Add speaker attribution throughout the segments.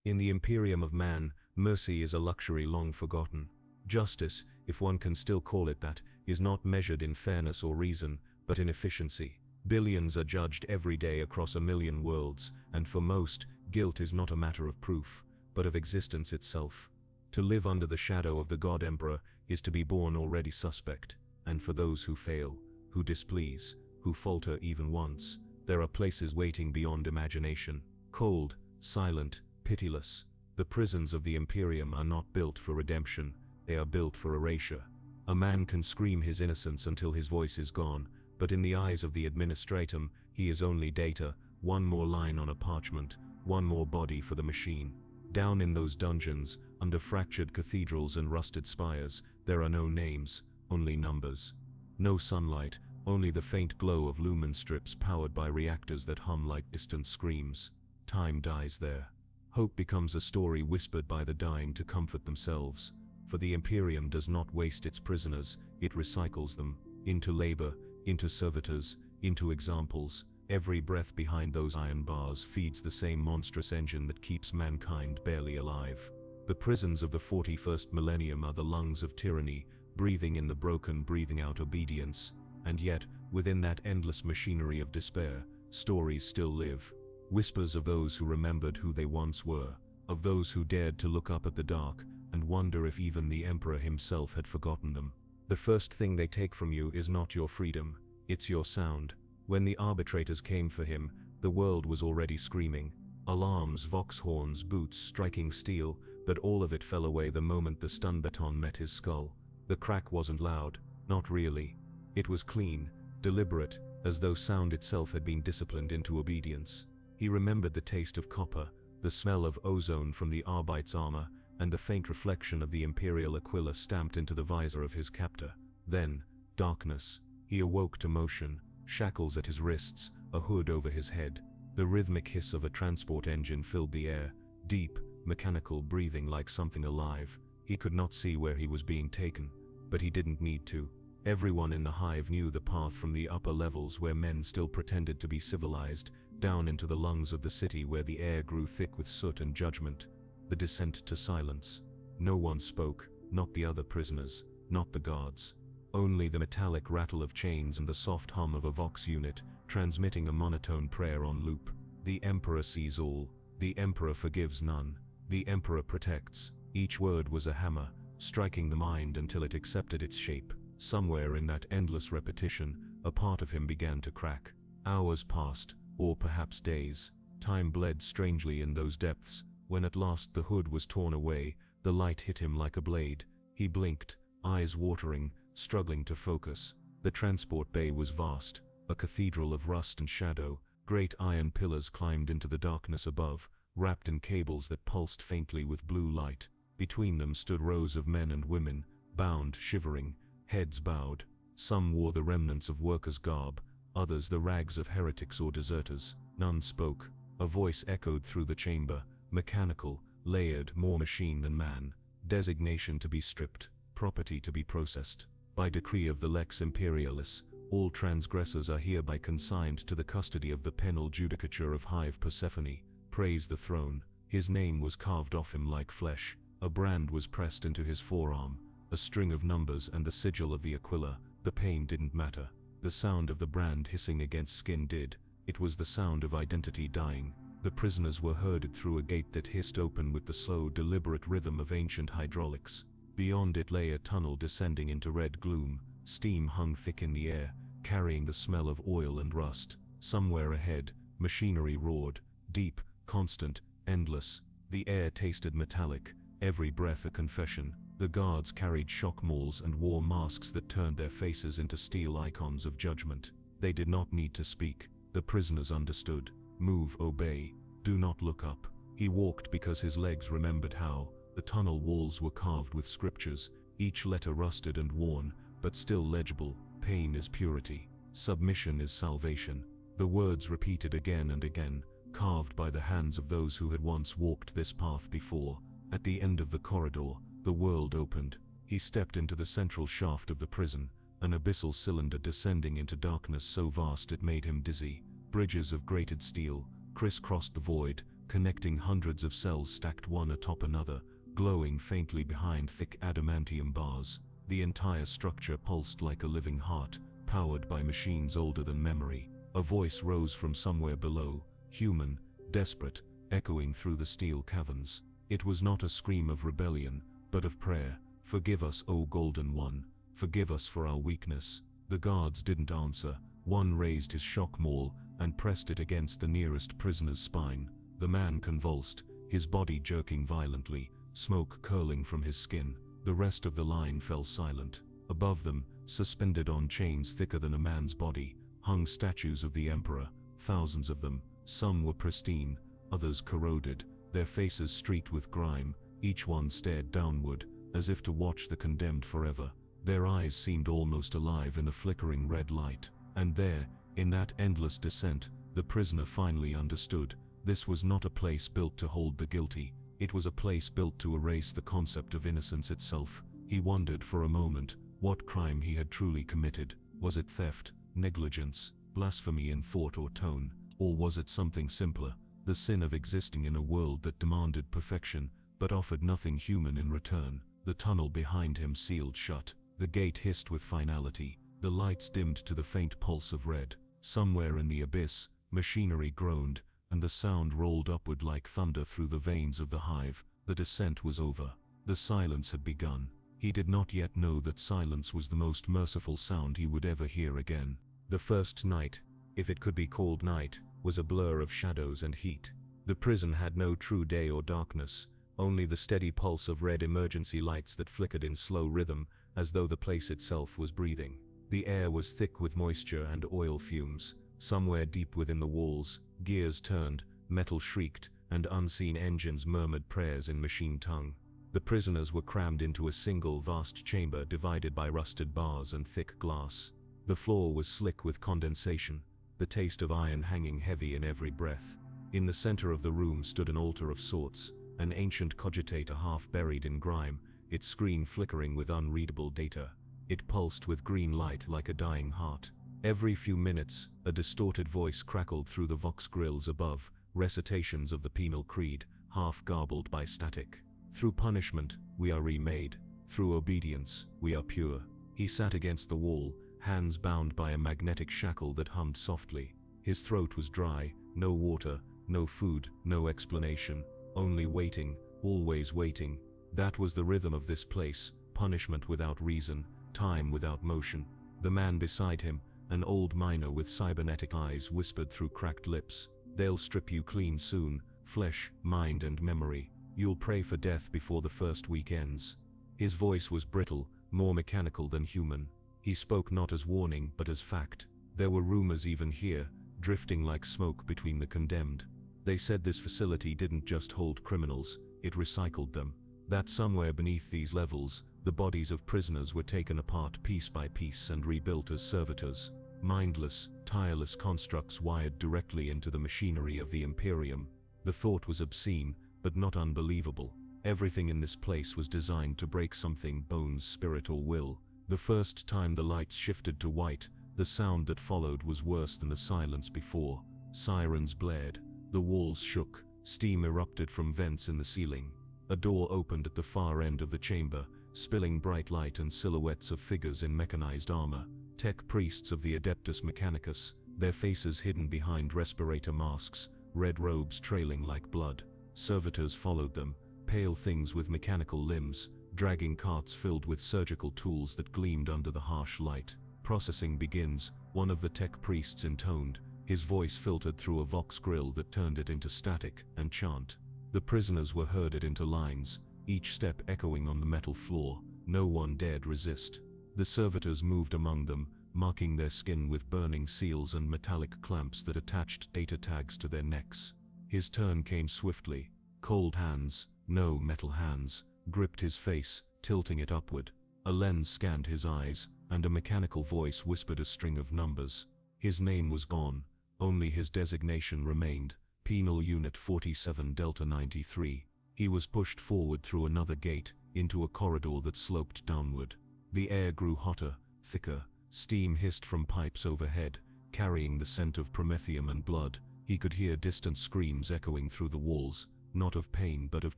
Speaker 1: In the Imperium of man, mercy is a luxury long forgotten. Justice, if one can still call it that, is not measured in fairness or reason, but in efficiency. Billions are judged every day across 1,000,000 worlds, and for most, guilt is not a matter of proof, but of existence itself. To live under the shadow of the God Emperor is to be born already suspect, and for those who fail, who displease, who falter even once, there are places waiting beyond imagination. Cold, silent, pitiless. The prisons of the Imperium are not built for redemption, they are built for erasure. A man can scream his innocence until his voice is gone, but in the eyes of the administratum, he is only data, one more line on a parchment, one more body for the machine. Down in those dungeons, under fractured cathedrals and rusted spires, there are no names, only numbers. No sunlight, only the faint glow of lumen strips powered by reactors that hum like distant screams. Time dies there. Hope becomes a story whispered by the dying to comfort themselves. For the Imperium does not waste its prisoners, it recycles them, into labor, into servitors, into examples. Every breath behind those iron bars feeds the same monstrous engine that keeps mankind barely alive. The prisons of the 41st millennium are the lungs of tyranny, breathing in the broken, breathing out obedience. And yet, within that endless machinery of despair, stories still live. Whispers of those who remembered who they once were, of those who dared to look up at the dark and wonder if even the Emperor himself had forgotten them. The first thing they take from you is not your freedom, it's your sound. When the arbitrators came for him, the world was already screaming. Alarms, vox horns, boots striking steel, but all of it fell away the moment the stun baton met his skull. The crack wasn't loud, not really. It was clean, deliberate, as though sound itself had been disciplined into obedience. He remembered the taste of copper, the smell of ozone from the Arbite's armor, and the faint reflection of the imperial aquila stamped into the visor of his captor. Then, darkness. He awoke to motion, shackles at his wrists, a hood over his head. The rhythmic hiss of a transport engine filled the air, deep, mechanical, breathing like something alive. He could not see where he was being taken, but he didn't need to. Everyone in the hive knew the path from the upper levels where men still pretended to be civilized, down into the lungs of the city where the air grew thick with soot and judgment. The descent to silence. No one spoke, not the other prisoners, not the guards. Only the metallic rattle of chains and the soft hum of a Vox unit, transmitting a monotone prayer on loop. The Emperor sees all. The Emperor forgives none. The Emperor protects. Each word was a hammer, striking the mind until it accepted its shape. Somewhere in that endless repetition, a part of him began to crack. Hours passed, or perhaps days. Time bled strangely in those depths. When at last the hood was torn away, the light hit him like a blade. He blinked, eyes watering, struggling to focus. The transport bay was vast, a cathedral of rust and shadow. Great iron pillars climbed into the darkness above, wrapped in cables that pulsed faintly with blue light. Between them stood rows of men and women, bound, shivering, heads bowed. Some wore the remnants of workers' garb, others the rags of heretics or deserters. None spoke. A voice echoed through the chamber, mechanical, layered, more machine than man. Designation to be stripped, property to be processed. By decree of the Lex Imperialis, all transgressors are hereby consigned to the custody of the penal judicature of Hive Persephone. Praise the throne. His name was carved off him like flesh. A brand was pressed into his forearm, a string of numbers and the sigil of the Aquila. The pain didn't matter. The sound of the brand hissing against skin did. It was the sound of identity dying. The prisoners were herded through a gate that hissed open with the slow, deliberate rhythm of ancient hydraulics. Beyond it lay a tunnel descending into red gloom. Steam hung thick in the air, carrying the smell of oil and rust. Somewhere ahead, machinery roared, deep, constant, endless. The air tasted metallic, every breath a confession. The guards carried shock mauls and wore masks that turned their faces into steel icons of judgment. They did not need to speak. The prisoners understood. Move, obey, do not look up. He walked because his legs remembered how. The tunnel walls were carved with scriptures, each letter rusted and worn, but still legible. Pain is purity. Submission is salvation. The words repeated again and again, carved by the hands of those who had once walked this path before. At the end of the corridor, the world opened. He stepped into the central shaft of the prison, an abyssal cylinder descending into darkness so vast it made him dizzy. Bridges of grated steel crisscrossed the void, connecting hundreds of cells stacked one atop another, glowing faintly behind thick adamantium bars. The entire structure pulsed like a living heart, powered by machines older than memory. A voice rose from somewhere below, human, desperate, echoing through the steel caverns. It was not a scream of rebellion, but of prayer. "Forgive us, O Golden One. Forgive us for our weakness." The guards didn't answer. One raised his shock maul and pressed it against the nearest prisoner's spine. The man convulsed, his body jerking violently, smoke curling from his skin. The rest of the line fell silent. Above them, suspended on chains thicker than a man's body, hung statues of the Emperor, thousands of them. Some were pristine, others corroded, their faces streaked with grime. Each one stared downward, as if to watch the condemned forever. Their eyes seemed almost alive in the flickering red light. And there, in that endless descent, the prisoner finally understood. This was not a place built to hold the guilty. It was a place built to erase the concept of innocence itself. He wondered for a moment what crime he had truly committed. Was it theft, negligence, blasphemy in thought or tone? Or was it something simpler, the sin of existing in a world that demanded perfection, but offered nothing human in return? The tunnel behind him sealed shut. The gate hissed with finality. The lights dimmed to the faint pulse of red. Somewhere in the abyss, machinery groaned, and the sound rolled upward like thunder through the veins of the hive. The descent was over. The silence had begun. He did not yet know that silence was the most merciful sound he would ever hear again. The first night, if it could be called night, was a blur of shadows and heat. The prison had no true day or darkness, only the steady pulse of red emergency lights that flickered in slow rhythm, as though the place itself was breathing. The air was thick with moisture and oil fumes. Somewhere deep within the walls, gears turned, metal shrieked, and unseen engines murmured prayers in machine tongue. The prisoners were crammed into a single vast chamber divided by rusted bars and thick glass. The floor was slick with condensation, the taste of iron hanging heavy in every breath. In the center of the room stood an altar of sorts, an ancient cogitator half buried in grime, its screen flickering with unreadable data. It pulsed with green light like a dying heart. Every few minutes, a distorted voice crackled through the vox grills above, recitations of the penal creed, half garbled by static. "Through punishment, we are remade. Through obedience, we are pure." He sat against the wall, hands bound by a magnetic shackle that hummed softly. His throat was dry, no water, no food, no explanation, only waiting, always waiting. That was the rhythm of this place, punishment without reason, time without motion. The man beside him, an old miner with cybernetic eyes, whispered through cracked lips, "They'll strip you clean soon, flesh, mind and memory. You'll pray for death before the first week ends." His voice was brittle, more mechanical than human. He spoke not as warning but as fact. There were rumors even here, drifting like smoke between the condemned. They said this facility didn't just hold criminals, it recycled them. That somewhere beneath these levels, the bodies of prisoners were taken apart piece by piece and rebuilt as servitors. Mindless, tireless constructs wired directly into the machinery of the Imperium. The thought was obscene, but not unbelievable. Everything in this place was designed to break something: bones, spirit or will. The first time the lights shifted to white, the sound that followed was worse than the silence before. Sirens blared. The walls shook. Steam erupted from vents in the ceiling. A door opened at the far end of the chamber, spilling bright light and silhouettes of figures in mechanized armor. Tech priests of the adeptus mechanicus, their faces hidden behind respirator masks, red robes trailing like blood. Servitors followed them, pale things with mechanical limbs, dragging carts filled with surgical tools that gleamed under the harsh light. "Processing begins," one of the tech priests intoned. His voice filtered through a vox grill that turned it into static and chant. The prisoners were herded into lines, each step echoing on the metal floor. No one dared resist. The servitors moved among them, marking their skin with burning seals and metallic clamps that attached data tags to their necks. His turn came swiftly. Cold hands, no metal hands, gripped his face, tilting it upward. A lens scanned his eyes, and a mechanical voice whispered a string of numbers. His name was gone. Only his designation remained: Penal Unit 47 Delta 93. He was pushed forward through another gate, into a corridor that sloped downward. The air grew hotter, thicker. Steam hissed from pipes overhead, carrying the scent of promethium and blood. He could hear distant screams echoing through the walls, not of pain but of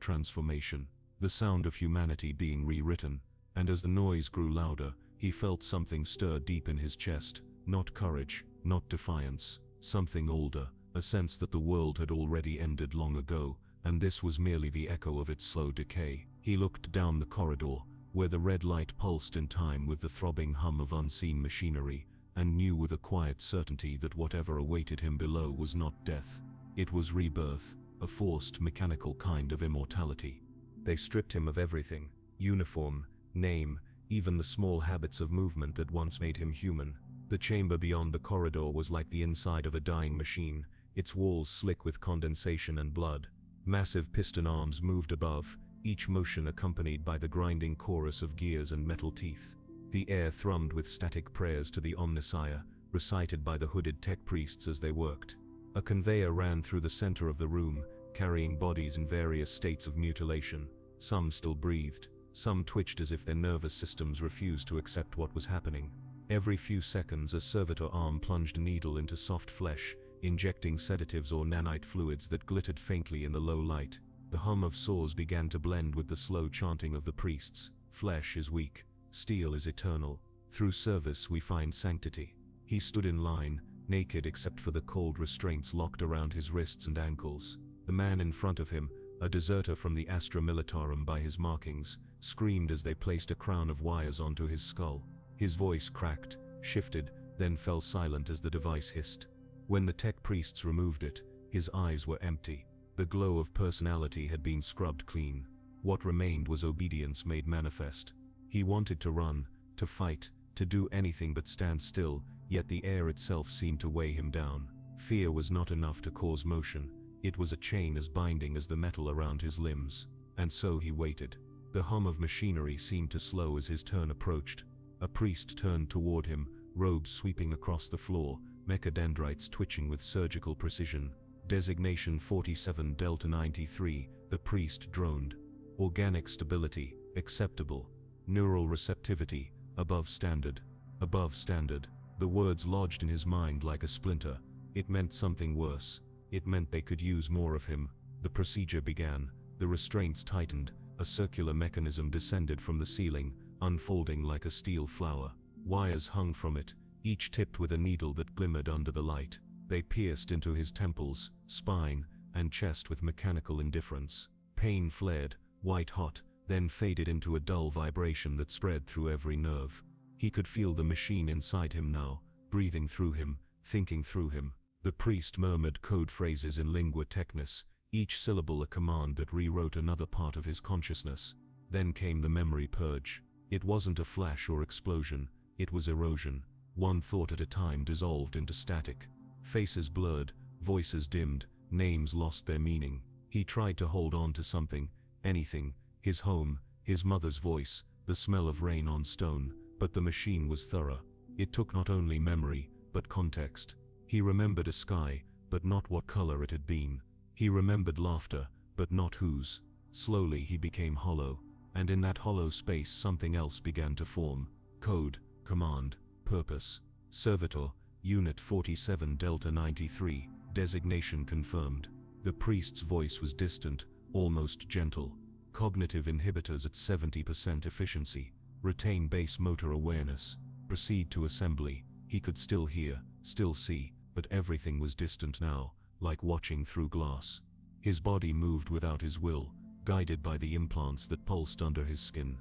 Speaker 1: transformation, the sound of humanity being rewritten, and as the noise grew louder, he felt something stir deep in his chest, not courage, not defiance, something older, a sense that the world had already ended long ago, and this was merely the echo of its slow decay. He looked down the corridor, where the red light pulsed in time with the throbbing hum of unseen machinery, and knew with a quiet certainty that whatever awaited him below was not death. It was rebirth, a forced, mechanical kind of immortality. They stripped him of everything, uniform, name, even the small habits of movement that once made him human. The chamber beyond the corridor was like the inside of a dying machine, its walls slick with condensation and blood. Massive piston arms moved above, each motion accompanied by the grinding chorus of gears and metal teeth. The air thrummed with static prayers to the Omnissiah, recited by the hooded tech priests as they worked. A conveyor ran through the center of the room, carrying bodies in various states of mutilation. Some still breathed, some twitched as if their nervous systems refused to accept what was happening. Every few seconds a servitor arm plunged a needle into soft flesh, injecting sedatives or nanite fluids that glittered faintly in the low light. The hum of saws began to blend with the slow chanting of the priests. Flesh is weak, steel is eternal. Through service we find sanctity. He stood in line, naked except for the cold restraints locked around his wrists and ankles. The man in front of him, a deserter from the Astra Militarum by his markings, screamed as they placed a crown of wires onto his skull. His voice cracked, shifted, then fell silent as the device hissed. When the tech priests removed it, his eyes were empty. The glow of personality had been scrubbed clean. What remained was obedience made manifest. He wanted to run, to fight, to do anything but stand still, yet the air itself seemed to weigh him down. Fear was not enough to cause motion. It was a chain as binding as the metal around his limbs. And so he waited. The hum of machinery seemed to slow as his turn approached. A priest turned toward him, robes sweeping across the floor, mechadendrites twitching with surgical precision. Designation 47 Delta 93, the priest droned. Organic stability, acceptable. Neural receptivity, above standard. Above standard. The words lodged in his mind like a splinter. It meant something worse. It meant they could use more of him. The procedure began. The restraints tightened. A circular mechanism descended from the ceiling, unfolding like a steel flower. Wires hung from it, each tipped with a needle that glimmered under the light. They pierced into his temples, spine, and chest with mechanical indifference. Pain flared, white-hot, then faded into a dull vibration that spread through every nerve. He could feel the machine inside him now, breathing through him, thinking through him. The priest murmured code phrases in lingua technis, each syllable a command that rewrote another part of his consciousness. Then came the memory purge. It wasn't a flash or explosion, it was erosion. One thought at a time dissolved into static. Faces blurred, voices dimmed, names lost their meaning. He tried to hold on to something, anything, his home, his mother's voice, the smell of rain on stone, but the machine was thorough. It took not only memory, but context. He remembered a sky, but not what color it had been. He remembered laughter, but not whose. Slowly he became hollow, and in that hollow space something else began to form. Code, command, purpose. Servitor, Unit 47 Delta 93, designation confirmed. The priest's voice was distant, almost gentle. Cognitive inhibitors at 70% efficiency. Retain base motor awareness. Proceed to assembly. He could still hear, still see, but everything was distant now, like watching through glass. His body moved without his will, guided by the implants that pulsed under his skin.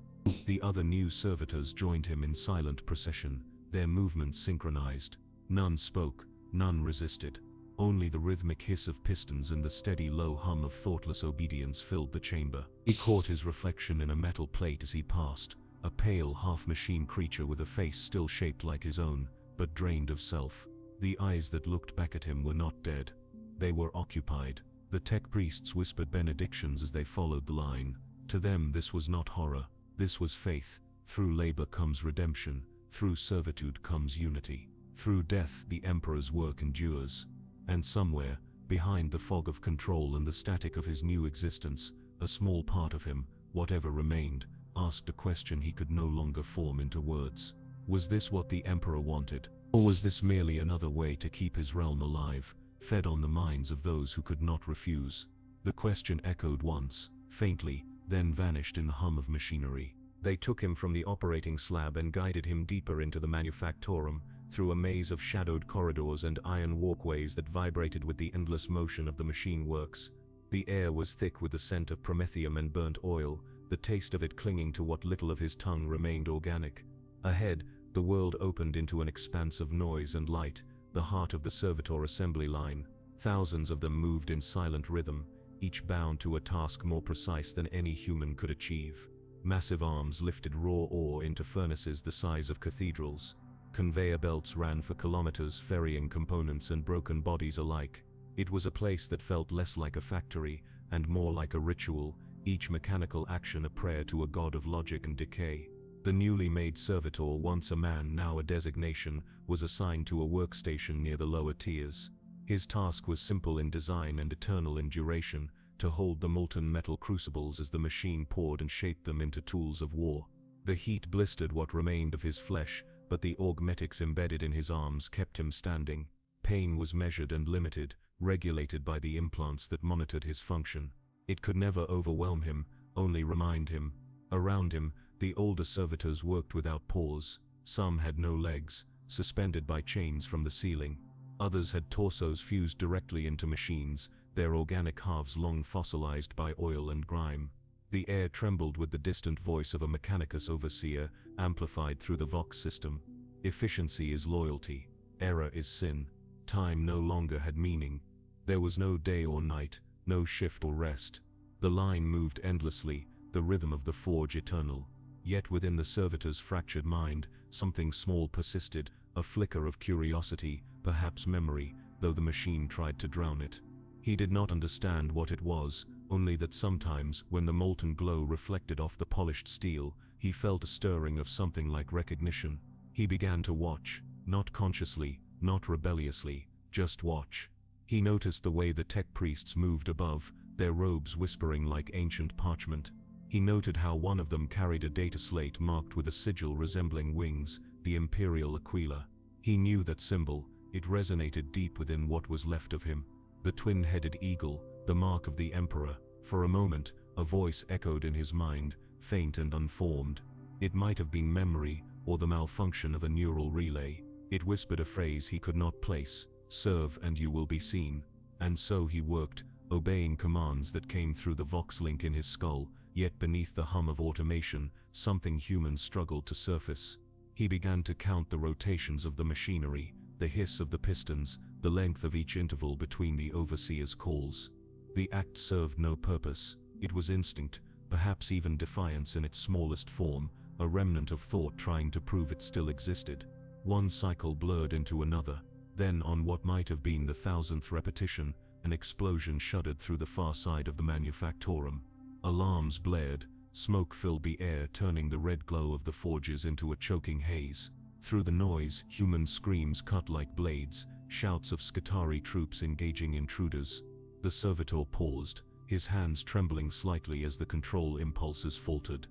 Speaker 1: The other new servitors joined him in silent procession, their movements synchronized. None spoke, none resisted. Only the rhythmic hiss of pistons and the steady low hum of thoughtless obedience filled the chamber. He caught his reflection in a metal plate as he passed, a pale half-machine creature with a face still shaped like his own, but drained of self. The eyes that looked back at him were not dead. They were occupied. The tech priests whispered benedictions as they followed the line. To them this was not horror, this was faith. Through labor comes redemption, through servitude comes unity. Through death the Emperor's work endures. And somewhere, behind the fog of control and the static of his new existence, a small part of him, whatever remained, asked a question he could no longer form into words. Was this what the Emperor wanted? Or was this merely another way to keep his realm alive, fed on the minds of those who could not refuse. The question echoed once, faintly, then vanished in the hum of machinery. They took him from the operating slab and guided him deeper into the manufactorum, through a maze of shadowed corridors and iron walkways that vibrated with the endless motion of the machine works. The air was thick with the scent of promethium and burnt oil, the taste of it clinging to what little of his tongue remained organic. Ahead, the world opened into an expanse of noise and light, the heart of the servitor assembly line. Thousands of them moved in silent rhythm, each bound to a task more precise than any human could achieve. Massive arms lifted raw ore into furnaces the size of cathedrals. Conveyor belts ran for kilometers, ferrying components and broken bodies alike. It was a place that felt less like a factory and more like a ritual, each mechanical action a prayer to a god of logic and decay. The newly made servitor, once a man now a designation, was assigned to a workstation near the lower tiers. His task was simple in design and eternal in duration, to hold the molten metal crucibles as the machine poured and shaped them into tools of war. The heat blistered what remained of his flesh, but the augmetics embedded in his arms kept him standing. Pain was measured and limited, regulated by the implants that monitored his function. It could never overwhelm him, only remind him. Around him, the older servitors worked without pause. Some had no legs, suspended by chains from the ceiling. Others had torsos fused directly into machines, their organic halves long fossilized by oil and grime. The air trembled with the distant voice of a mechanicus overseer, amplified through the Vox system. Efficiency is loyalty. Error is sin. Time no longer had meaning. There was no day or night, no shift or rest. The line moved endlessly, the rhythm of the forge eternal. Yet within the servitor's fractured mind, something small persisted, a flicker of curiosity, perhaps memory, though the machine tried to drown it. He did not understand what it was, only that sometimes, when the molten glow reflected off the polished steel, he felt a stirring of something like recognition. He began to watch, not consciously, not rebelliously, just watch. He noticed the way the tech priests moved above, their robes whispering like ancient parchment. He noted how one of them carried a data slate marked with a sigil resembling wings, the imperial aquila. He knew that symbol, it resonated deep within what was left of him. The twin-headed eagle, the mark of the emperor. For a moment, a voice echoed in his mind, faint and unformed. It might have been memory, or the malfunction of a neural relay. It whispered a phrase he could not place: serve and you will be seen. And so he worked, obeying commands that came through the Vox link in his skull, yet beneath the hum of automation, something human struggled to surface. He began to count the rotations of the machinery, the hiss of the pistons, the length of each interval between the overseer's calls. The act served no purpose. It was instinct, perhaps even defiance in its smallest form, a remnant of thought trying to prove it still existed. One cycle blurred into another. Then, on what might have been the 1,000th repetition, an explosion shuddered through the far side of the manufactorum. Alarms blared, smoke filled the air, turning the red glow of the forges into a choking haze. Through the noise, human screams cut like blades, shouts of Scutari troops engaging intruders. The servitor paused, his hands trembling slightly as the control impulses faltered.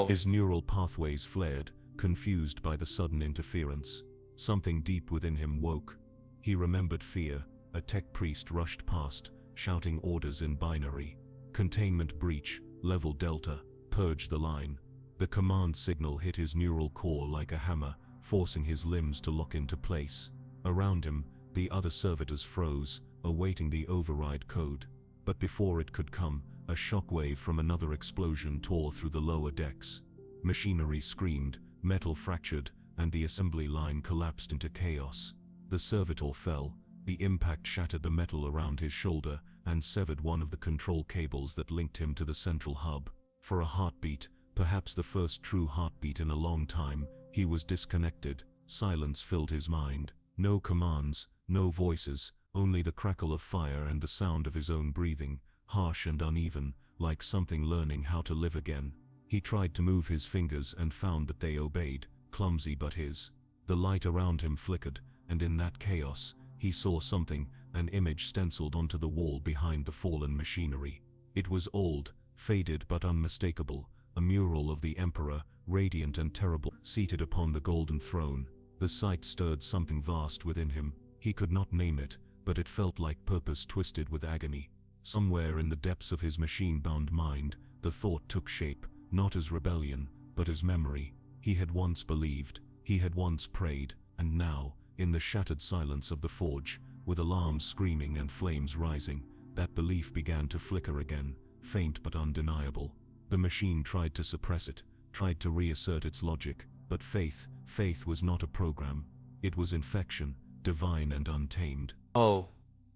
Speaker 1: His neural pathways flared, confused by the sudden interference. Something deep within him woke. He remembered fear. A tech priest rushed past, shouting orders in binary. Containment breach, level delta, purge the line. The command signal hit his neural core like a hammer, forcing his limbs to lock into place. Around him, the other servitors froze, awaiting the override code. But before it could come, a shockwave from another explosion tore through the lower decks. Machinery screamed, metal fractured, and the assembly line collapsed into chaos. The servitor fell. The impact shattered the metal around his shoulder and severed one of the control cables that linked him to the central hub. For a heartbeat, perhaps the first true heartbeat in a long time, he was disconnected. Silence filled his mind. No commands, no voices, only the crackle of fire and the sound of his own breathing, harsh and uneven, like something learning how to live again. He tried to move his fingers and found that they obeyed, clumsy but his. The light around him flickered, and in that chaos, he saw something, an image stenciled onto the wall behind the fallen machinery. It was old, faded but unmistakable, a mural of the emperor, radiant and terrible, seated upon the golden throne. The sight stirred something vast within him. He could not name it, but it felt like purpose twisted with agony. Somewhere in the depths of his machine-bound mind, the thought took shape, not as rebellion, but as memory. He had once believed, he had once prayed, and now, in the shattered silence of the forge, with alarms screaming and flames rising, that belief began to flicker again, faint but undeniable. The machine tried to suppress it, tried to reassert its logic, but faith was not a program. It was infection, divine and untamed.
Speaker 2: Oh.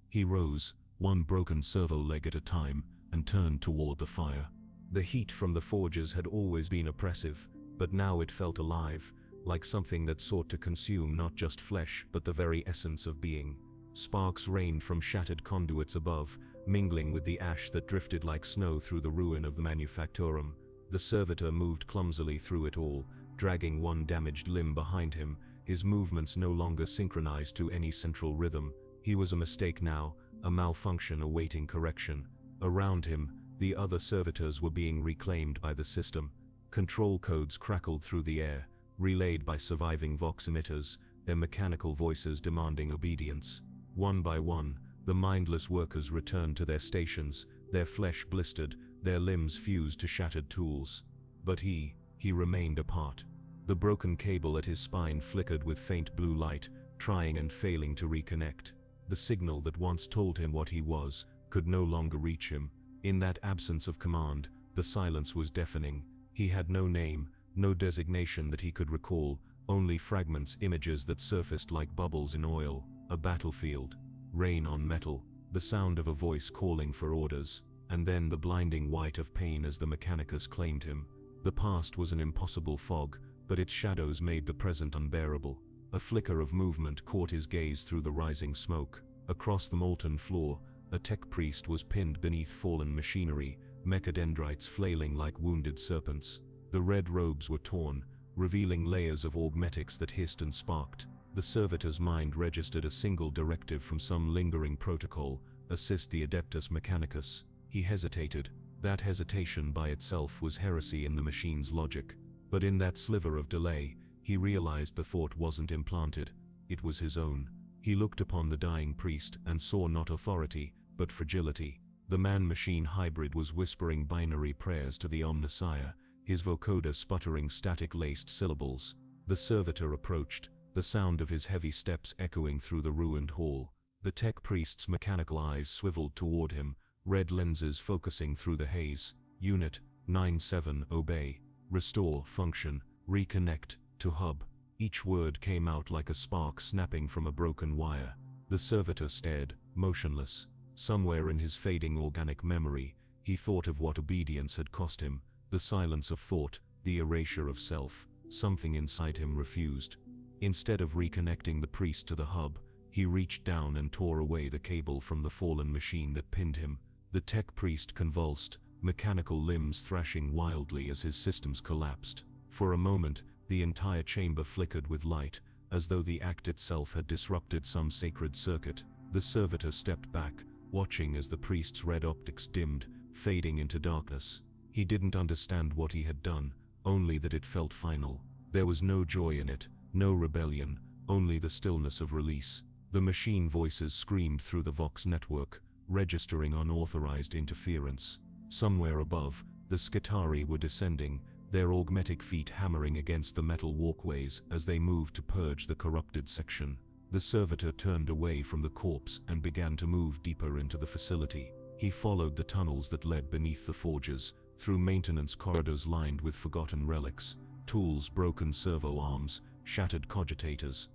Speaker 1: He rose, one broken servo leg at a time, and turned toward the fire. The heat from the forges had always been oppressive, but now it felt alive, like something that sought to consume not just flesh but the very essence of being. Sparks rained from shattered conduits above, mingling with the ash that drifted like snow through the ruin of the manufactorum. The servitor moved clumsily through it all, dragging one damaged limb behind him, his movements no longer synchronized to any central rhythm. He was a mistake now, a malfunction awaiting correction. Around him, the other servitors were being reclaimed by the system. Control codes crackled through the air, relayed by surviving vox emitters, their mechanical voices demanding obedience. One by one, the mindless workers returned to their stations, their flesh blistered, their limbs fused to shattered tools. But he remained apart. The broken cable at his spine flickered with faint blue light, trying and failing to reconnect. The signal that once told him what he was, could no longer reach him. In that absence of command, the silence was deafening. He had no name, no designation that he could recall, only fragments, images that surfaced like bubbles in oil. A battlefield, rain on metal, the sound of a voice calling for orders, and then the blinding white of pain as the mechanicus claimed him. The past was an impossible fog, but its shadows made the present unbearable. A flicker of movement caught his gaze through the rising smoke. Across the molten floor, a tech priest was pinned beneath fallen machinery, mechadendrites flailing like wounded serpents. The red robes were torn, revealing layers of augmetics that hissed and sparked. The servitor's mind registered a single directive from some lingering protocol: assist the adeptus mechanicus. He hesitated. That hesitation by itself was heresy in the machine's logic. But in that sliver of delay, he realized the thought wasn't implanted, it was his own. He looked upon the dying priest and saw not authority, but fragility. The man-machine hybrid was whispering binary prayers to the Omnissiah, his vocoder sputtering static-laced syllables. The servitor approached, the sound of his heavy steps echoing through the ruined hall. The tech priest's mechanical eyes swiveled toward him, red lenses focusing through the haze. Unit 97, obey. Restore function. Reconnect to hub. Each word came out like a spark snapping from a broken wire. The servitor stared, motionless. Somewhere in his fading organic memory, he thought of what obedience had cost him, the silence of thought, the erasure of self. Something inside him refused. Instead of reconnecting the priest to the hub, he reached down and tore away the cable from the fallen machine that pinned him. The tech priest convulsed, mechanical limbs thrashing wildly as his systems collapsed. For a moment, the entire chamber flickered with light, as though the act itself had disrupted some sacred circuit. The servitor stepped back, watching as the priest's red optics dimmed, fading into darkness. He didn't understand what he had done, only that it felt final. There was no joy in it, no rebellion, only the stillness of release. The machine voices screamed through the Vox network, registering unauthorized interference. Somewhere above, the Skitarii were descending, their augmetic feet hammering against the metal walkways as they moved to purge the corrupted section. The servitor turned away from the corpse and began to move deeper into the facility. He followed the tunnels that led beneath the forges, through maintenance corridors lined with forgotten relics, tools, broken servo arms, shattered cogitators.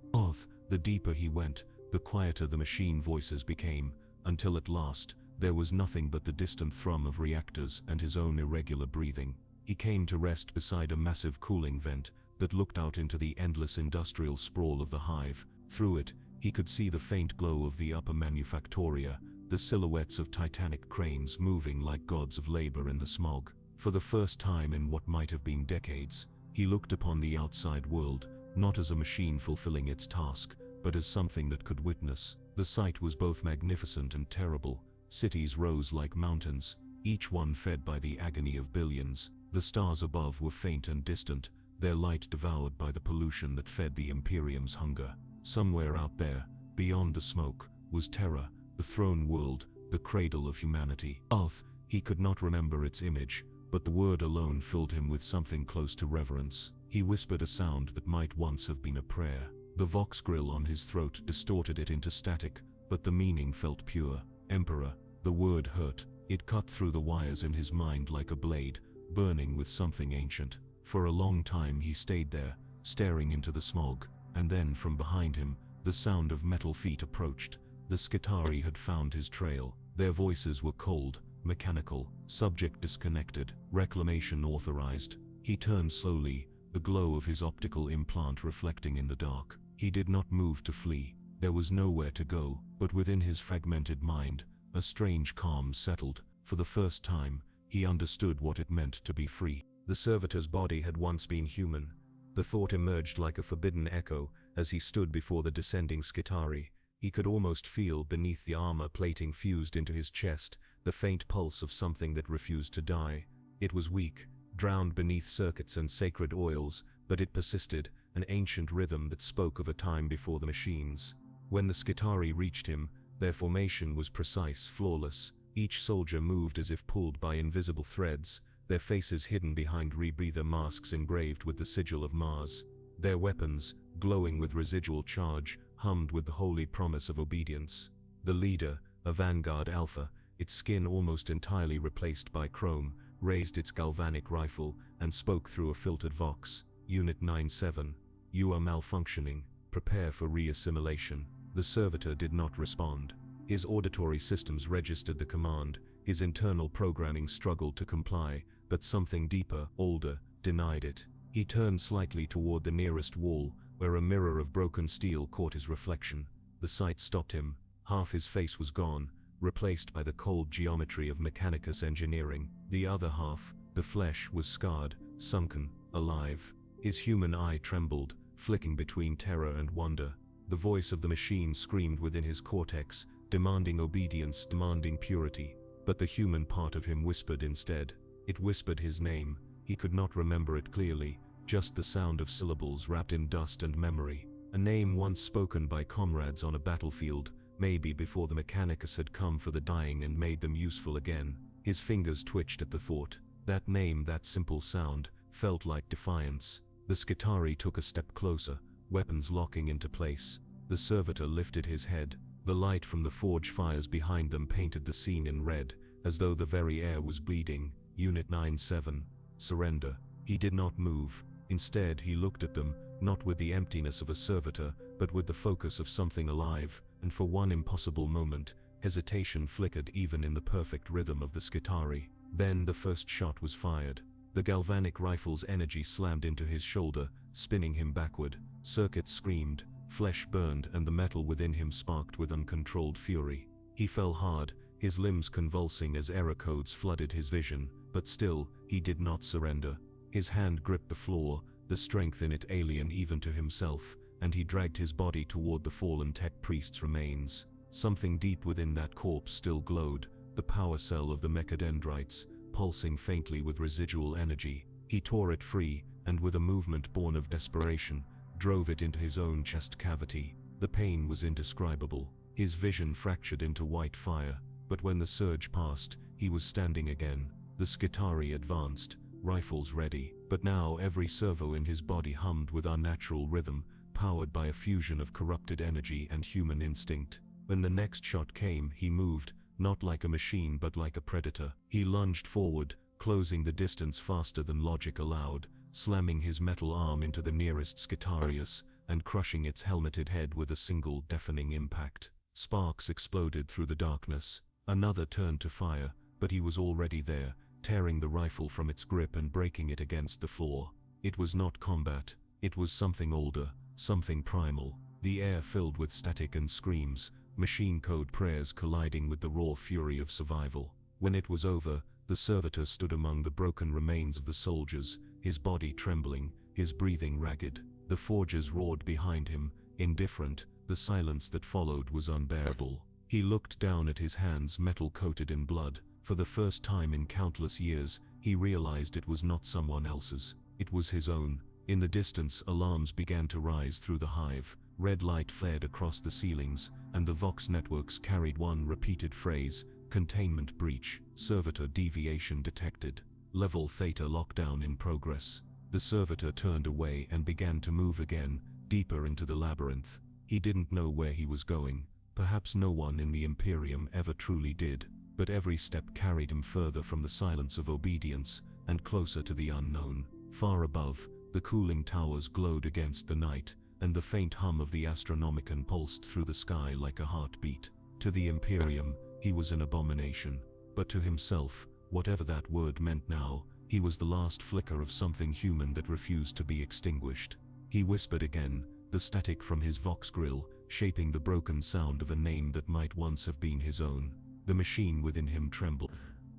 Speaker 1: The deeper he went, the quieter the machine voices became, until at last, there was nothing but the distant thrum of reactors and his own irregular breathing. He came to rest beside a massive cooling vent that looked out into the endless industrial sprawl of the hive. Through it, he could see the faint glow of the upper manufactoria, the silhouettes of titanic cranes moving like gods of labor in the smog. For the first time in what might have been decades, he looked upon the outside world, not as a machine fulfilling its task, but as something that could witness. The sight was both magnificent and terrible. Cities rose like mountains, each one fed by the agony of billions. The stars above were faint and distant, their light devoured by the pollution that fed the Imperium's hunger. Somewhere out there, beyond the smoke, was Terra, the throne world, the cradle of humanity. Earth, he could not remember its image, but the word alone filled him with something close to reverence. He whispered a sound that might once have been a prayer. The vox grill on his throat distorted it into static, but the meaning felt pure. Emperor, the word hurt. It cut through the wires in his mind like a blade, burning with something ancient. For a long time he stayed there, staring into the smog, and then from behind him, the sound of metal feet approached. The Skitarii had found his trail. Their voices were cold, mechanical, subject disconnected, reclamation authorized. He turned slowly, the glow of his optical implant reflecting in the dark. He did not move to flee. There was nowhere to go, but within his fragmented mind, a strange calm settled. For the first time, he understood what it meant to be free. The servitor's body had once been human. The thought emerged like a forbidden echo as he stood before the descending Skitarii. He could almost feel beneath the armor plating fused into his chest the faint pulse of something that refused to die. It was weak, drowned beneath circuits and sacred oils, but it persisted, an ancient rhythm that spoke of a time before the machines. When the Skitarii reached him, their formation was precise, flawless. Each soldier moved as if pulled by invisible threads, their faces hidden behind rebreather masks engraved with the sigil of Mars. Their weapons, glowing with residual charge, hummed with the holy promise of obedience. The leader, a vanguard alpha, its skin almost entirely replaced by chrome, raised its galvanic rifle and spoke through a filtered vox. Unit 97, you are malfunctioning. Prepare for re-assimilation. The servitor did not respond. His auditory systems registered the command. His internal programming struggled to comply, but something deeper, older, denied it. He turned slightly toward the nearest wall, where a mirror of broken steel caught his reflection. The sight stopped him. Half his face was gone, replaced by the cold geometry of mechanicus engineering. The other half, the flesh, was scarred, sunken, alive. His human eye trembled, flicking between terror and wonder. The voice of the machine screamed within his cortex, demanding obedience, demanding purity. But the human part of him whispered instead. It whispered his name. He could not remember it clearly, just the sound of syllables wrapped in dust and memory. A name once spoken by comrades on a battlefield, maybe before the mechanicus had come for the dying and made them useful again. His fingers twitched at the thought. That name, that simple sound, felt like defiance. The Skitarii took a step closer, weapons locking into place. The servitor lifted his head. The light from the forge fires behind them painted the scene in red, as though the very air was bleeding. Unit 97, surrender. He did not move. Instead, he looked at them, not with the emptiness of a servitor, but with the focus of something alive, and for one impossible moment, hesitation flickered even in the perfect rhythm of the Skitarii. Then the first shot was fired. The galvanic rifle's energy slammed into his shoulder, spinning him backward. Circuits screamed, flesh burned, and the metal within him sparked with uncontrolled fury. He fell hard, his limbs convulsing as error codes flooded his vision, but still, he did not surrender. His hand gripped the floor, the strength in it alien even to himself, and he dragged his body toward the fallen tech priest's remains. Something deep within that corpse still glowed, the power cell of the mechadendrites, pulsing faintly with residual energy. He tore it free, and with a movement born of desperation, drove it into his own chest cavity. The pain was indescribable. His vision fractured into white fire, but when the surge passed, he was standing again. The Skitarii advanced, rifles ready, but now every servo in his body hummed with unnatural rhythm, powered by a fusion of corrupted energy and human instinct. When the next shot came, he moved, not like a machine but like a predator. He lunged forward, closing the distance faster than logic allowed, slamming his metal arm into the nearest Skitarius, and crushing its helmeted head with a single deafening impact. Sparks exploded through the darkness. Another turned to fire, but he was already there, tearing the rifle from its grip and breaking it against the floor. It was not combat. It was something older, something primal. The air filled with static and screams, machine code prayers colliding with the raw fury of survival. When it was over, the servitor stood among the broken remains of the soldiers, his body trembling, his breathing ragged. The forgers roared behind him, indifferent. The silence that followed was unbearable. He looked down at his hands, metal coated in blood. For the first time in countless years, he realized it was not someone else's. It was his own. In the distance, alarms began to rise through the hive. Red light flared across the ceilings, and the Vox networks carried one repeated phrase: containment breach, servitor deviation detected, level theta lockdown in progress. The servitor turned away and began to move again, deeper into the labyrinth. He didn't know where he was going. Perhaps no one in the Imperium ever truly did, but every step carried him further from the silence of obedience, and closer to the unknown. Far above, the cooling towers glowed against the night, and the faint hum of the Astronomicon pulsed through the sky like a heartbeat. To the Imperium, he was an abomination, but to himself, whatever that word meant now, he was the last flicker of something human that refused to be extinguished. He whispered again, the static from his Vox grill, shaping the broken sound of a name that might once have been his own. The machine within him trembled,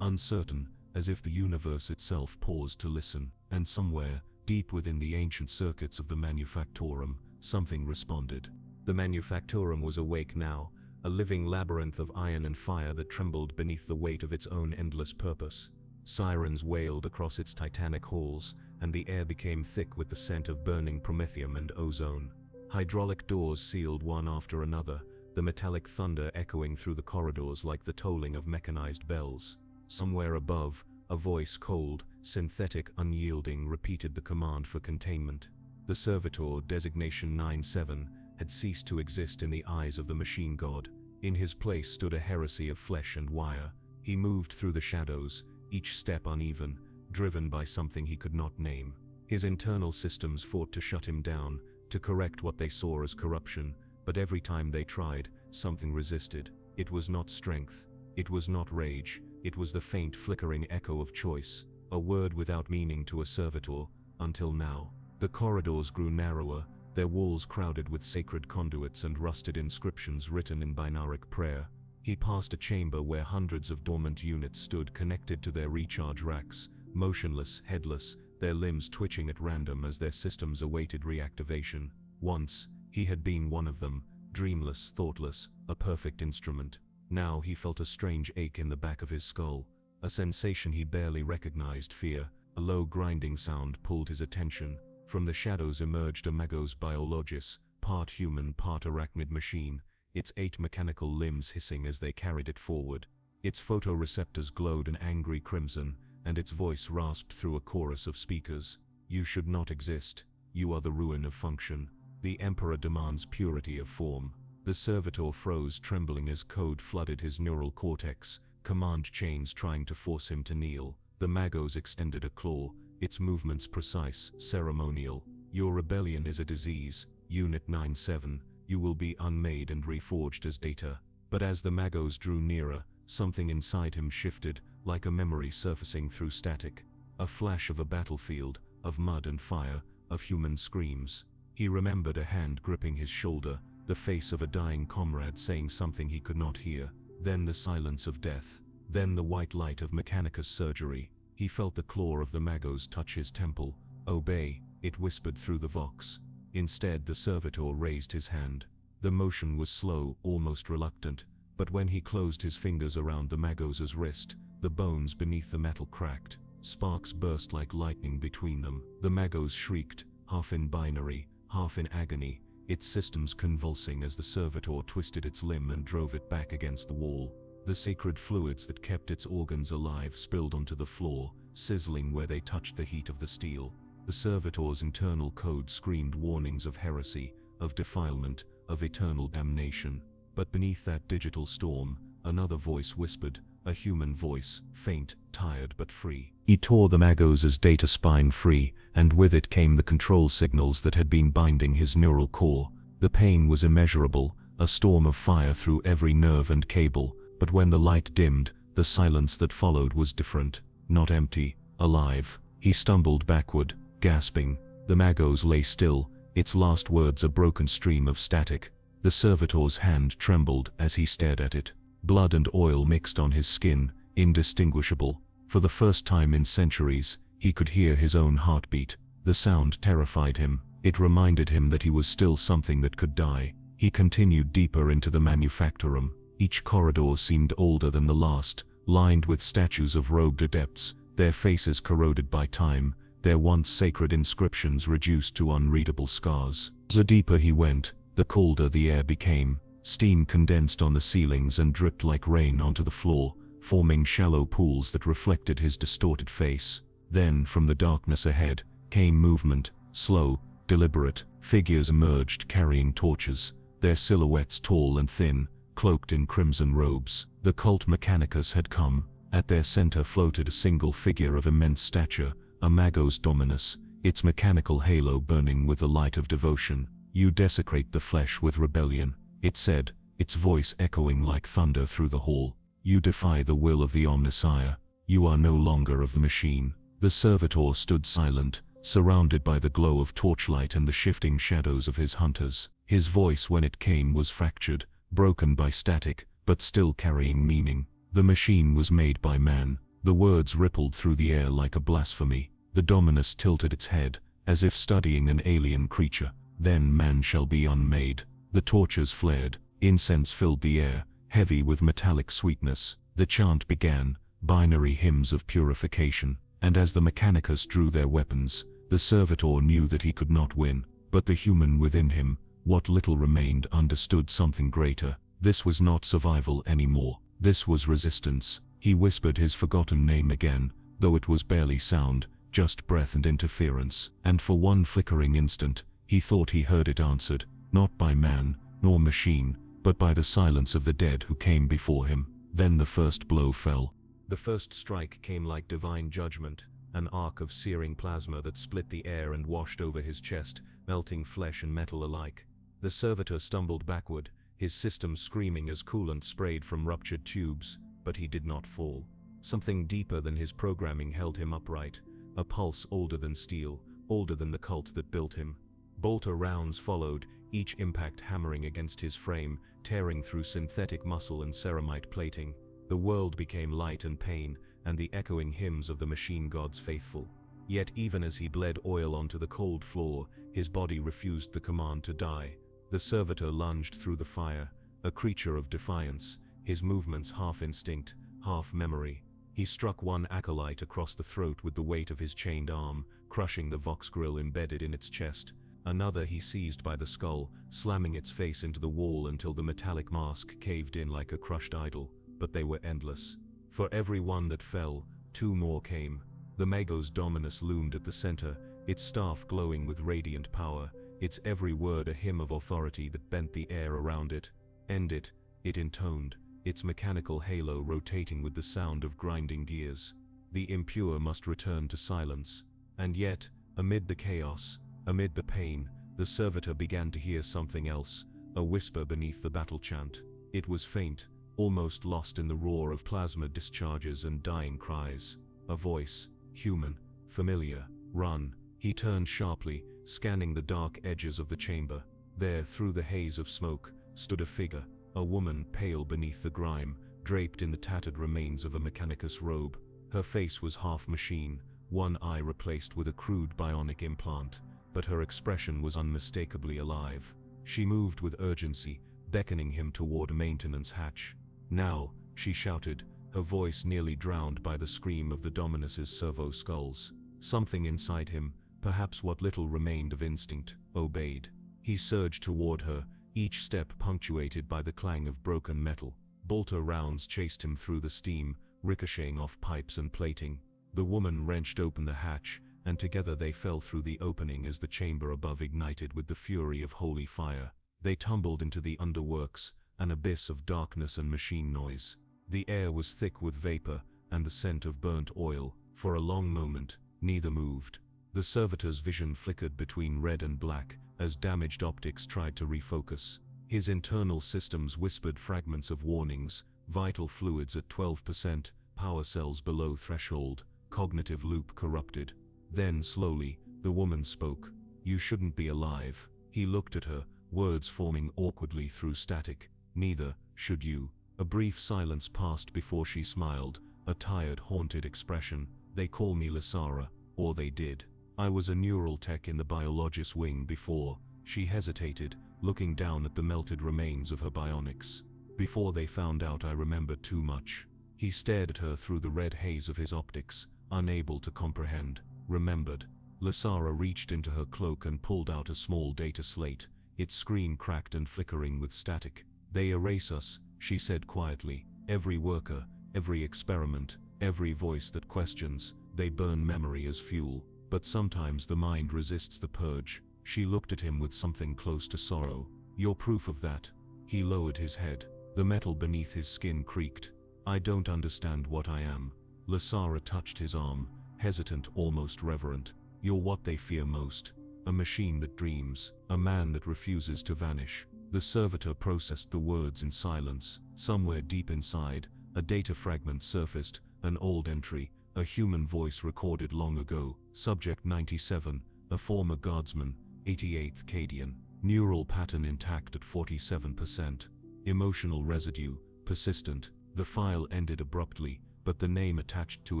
Speaker 1: uncertain, as if the universe itself paused to listen, and somewhere, deep within the ancient circuits of the Manufactorum, something responded. The Manufactorum was awake now, a living labyrinth of iron and fire that trembled beneath the weight of its own endless purpose. Sirens wailed across its titanic halls, and the air became thick with the scent of burning promethium and ozone. Hydraulic doors sealed one after another, the metallic thunder echoing through the corridors like the tolling of mechanized bells. Somewhere above, a voice, cold, synthetic, unyielding, repeated the command for containment. The servitor, designation 97, had ceased to exist in the eyes of the machine god. In his place stood a heresy of flesh and wire. He moved through the shadows, each step uneven, driven by something he could not name. His internal systems fought to shut him down, to correct what they saw as corruption, but every time they tried, something resisted. It was not strength, it was not rage, it was the faint flickering echo of choice, a word without meaning to a servitor, until now. The corridors grew narrower, their walls crowded with sacred conduits and rusted inscriptions written in binaric prayer. He passed a chamber where hundreds of dormant units stood connected to their recharge racks, motionless, headless, their limbs twitching at random as their systems awaited reactivation. Once, he had been one of them, dreamless, thoughtless, a perfect instrument. Now he felt a strange ache in the back of his skull, a sensation he barely recognized: fear. A low grinding sound pulled his attention. From the shadows emerged a Magos Biologis, part human, part arachnid machine, its 8 mechanical limbs hissing as they carried it forward. Its photoreceptors glowed an angry crimson, and its voice rasped through a chorus of speakers. You should not exist. You are the ruin of function. The Emperor demands purity of form. The servitor froze, trembling as code flooded his neural cortex, command chains trying to force him to kneel. The Magos extended a claw, its movements precise, ceremonial. Your rebellion is a disease, Unit 97. You will be unmade and reforged as data. But as the Magos drew nearer, something inside him shifted, like a memory surfacing through static. A flash of a battlefield, of mud and fire, of human screams. He remembered a hand gripping his shoulder, the face of a dying comrade saying something he could not hear. Then the silence of death. Then the white light of mechanicus surgery. He felt the claw of the Magos touch his temple. Obey, it whispered through the Vox. Instead, the servitor raised his hand. The motion was slow, almost reluctant, but when he closed his fingers around the Magos' wrist, the bones beneath the metal cracked. Sparks burst like lightning between them. The Magos shrieked, half in binary, half in agony, its systems convulsing as the servitor twisted its limb and drove it back against the wall. The sacred fluids that kept its organs alive spilled onto the floor, sizzling where they touched the heat of the steel. The servitor's internal code screamed warnings of heresy, of defilement, of eternal damnation. But beneath that digital storm, another voice whispered, a human voice, faint, tired but free. He tore the Magos' data spine free, and with it came the control signals that had been binding his neural core. The pain was immeasurable, a storm of fire through every nerve and cable. But when the light dimmed, the silence that followed was different, not empty, alive. He stumbled backward, gasping. The Magos lay still, its last words a broken stream of static. The servitor's hand trembled as he stared at it. Blood and oil mixed on his skin, indistinguishable. For the first time in centuries, he could hear his own heartbeat. The sound terrified him. It reminded him that he was still something that could die. He continued deeper into the Manufactorum. Each corridor seemed older than the last, lined with statues of robed adepts, their faces corroded by time, their once sacred inscriptions reduced to unreadable scars. The deeper he went, The colder the air became, steam condensed on the ceilings and dripped like rain onto the floor, forming shallow pools that reflected his distorted face. Then, from the darkness ahead, came movement, slow, deliberate. Figures emerged carrying torches, their silhouettes tall and thin, cloaked in crimson robes. The cult mechanicus had come. At their center floated a single figure of immense stature, a magos dominus, its mechanical halo burning with the light of devotion. "You desecrate the flesh with rebellion," it said, its voice echoing like thunder through the hall. "You defy the will of the Omnissiah. You are no longer of the machine." The servitor stood silent, surrounded by the glow of torchlight and the shifting shadows of his hunters. His voice, when it came, was fractured, broken by static, but still carrying meaning. "The machine was made by man." The words rippled through the air like a blasphemy. The Dominus tilted its head, as if studying an alien creature. "Then man shall be unmade." The torches flared. Incense filled the air, heavy with metallic sweetness. The chant began, binary hymns of purification. And as the mechanicus drew their weapons, the servitor knew that he could not win. But the human within him, what little remained, understood something greater. This was not survival anymore. This was resistance. He whispered his forgotten name again, though it was barely sound, just breath and interference. And for one flickering instant, he thought he heard it answered, not by man, nor machine, but by the silence of the dead who came before him. Then the first blow fell. The first strike came like divine judgment, an arc of searing plasma that split the air and washed over his chest, melting flesh and metal alike. The servitor stumbled backward, his system screaming as coolant sprayed from ruptured tubes, but he did not fall. Something deeper than his programming held him upright, a pulse older than steel, older than the cult that built him. Bolter rounds followed, each impact hammering against his frame, tearing through synthetic muscle and ceramite plating. The world became light and pain, and the echoing hymns of the machine gods faithful. Yet even as he bled oil onto the cold floor, his body refused the command to die. The servitor lunged through the fire, a creature of defiance, his movements half instinct, half memory. He struck one acolyte across the throat with the weight of his chained arm, crushing the vox grill embedded in its chest. Another he seized by the skull, slamming its face into the wall until the metallic mask caved in like a crushed idol. But they were endless. For every one that fell, two more came. The Magos Dominus loomed at the center, its staff glowing with radiant power, its every word a hymn of authority that bent the air around it. "End it," it intoned, its mechanical halo rotating with the sound of grinding gears. The impure must return to silence. And yet, amid the chaos, amid the pain, the servitor began to hear something else, a whisper beneath the battle chant. It was faint, almost lost in the roar of plasma discharges and dying cries. A voice, human, familiar. "Run." He turned sharply, scanning the dark edges of the chamber. There, through the haze of smoke, stood a figure, a woman pale beneath the grime, draped in the tattered remains of a mechanicus robe. Her face was half machine, one eye replaced with a crude bionic implant, but her expression was unmistakably alive. She moved with urgency, beckoning him toward a maintenance hatch. "Now," she shouted, her voice nearly drowned by the scream of the Dominus's servo skulls. Something inside him, perhaps what little remained of instinct, obeyed. He surged toward her, each step punctuated by the clang of broken metal. Bolter rounds chased him through the steam, ricocheting off pipes and plating. The woman wrenched open the hatch, and together they fell through the opening as the chamber above ignited with the fury of holy fire. They tumbled into the underworks, an abyss of darkness and machine noise. The air was thick with vapor and the scent of burnt oil. For a long moment, neither moved. The servitor's vision flickered between red and black as damaged optics tried to refocus. His internal systems whispered fragments of warnings, vital fluids at 12%, power cells below threshold, cognitive loop corrupted. Then, slowly, the woman spoke. "You shouldn't be alive." He looked at her, words forming awkwardly through static. "Neither should you." A brief silence passed before she smiled, a tired, haunted expression. "They call me Lysara, or they did. I was a neural tech in the biologist wing before." She hesitated, looking down at the melted remains of her bionics. "Before they found out I remembered too much." He stared at her through the red haze of his optics, unable to comprehend. "Remembered." Lysara reached into her cloak and pulled out a small data slate, Its screen cracked and flickering with static. "They erase us," she said quietly. "Every worker, every experiment, every voice that questions, they burn memory as fuel. But sometimes the mind resists the purge." She looked at him with something close to sorrow. "You're proof of that." He lowered his head. The metal beneath his skin creaked. "I don't understand what I am." Lasara touched his arm, hesitant, almost reverent. "You're what they fear most. A machine that dreams, a man that refuses to vanish." The servitor processed the words in silence. Somewhere deep inside, a data fragment surfaced, an old entry, a human voice recorded long ago. Subject 97, a former guardsman, 88th Cadian. Neural pattern intact at 47%. Emotional residue, persistent. The file ended abruptly, but the name attached to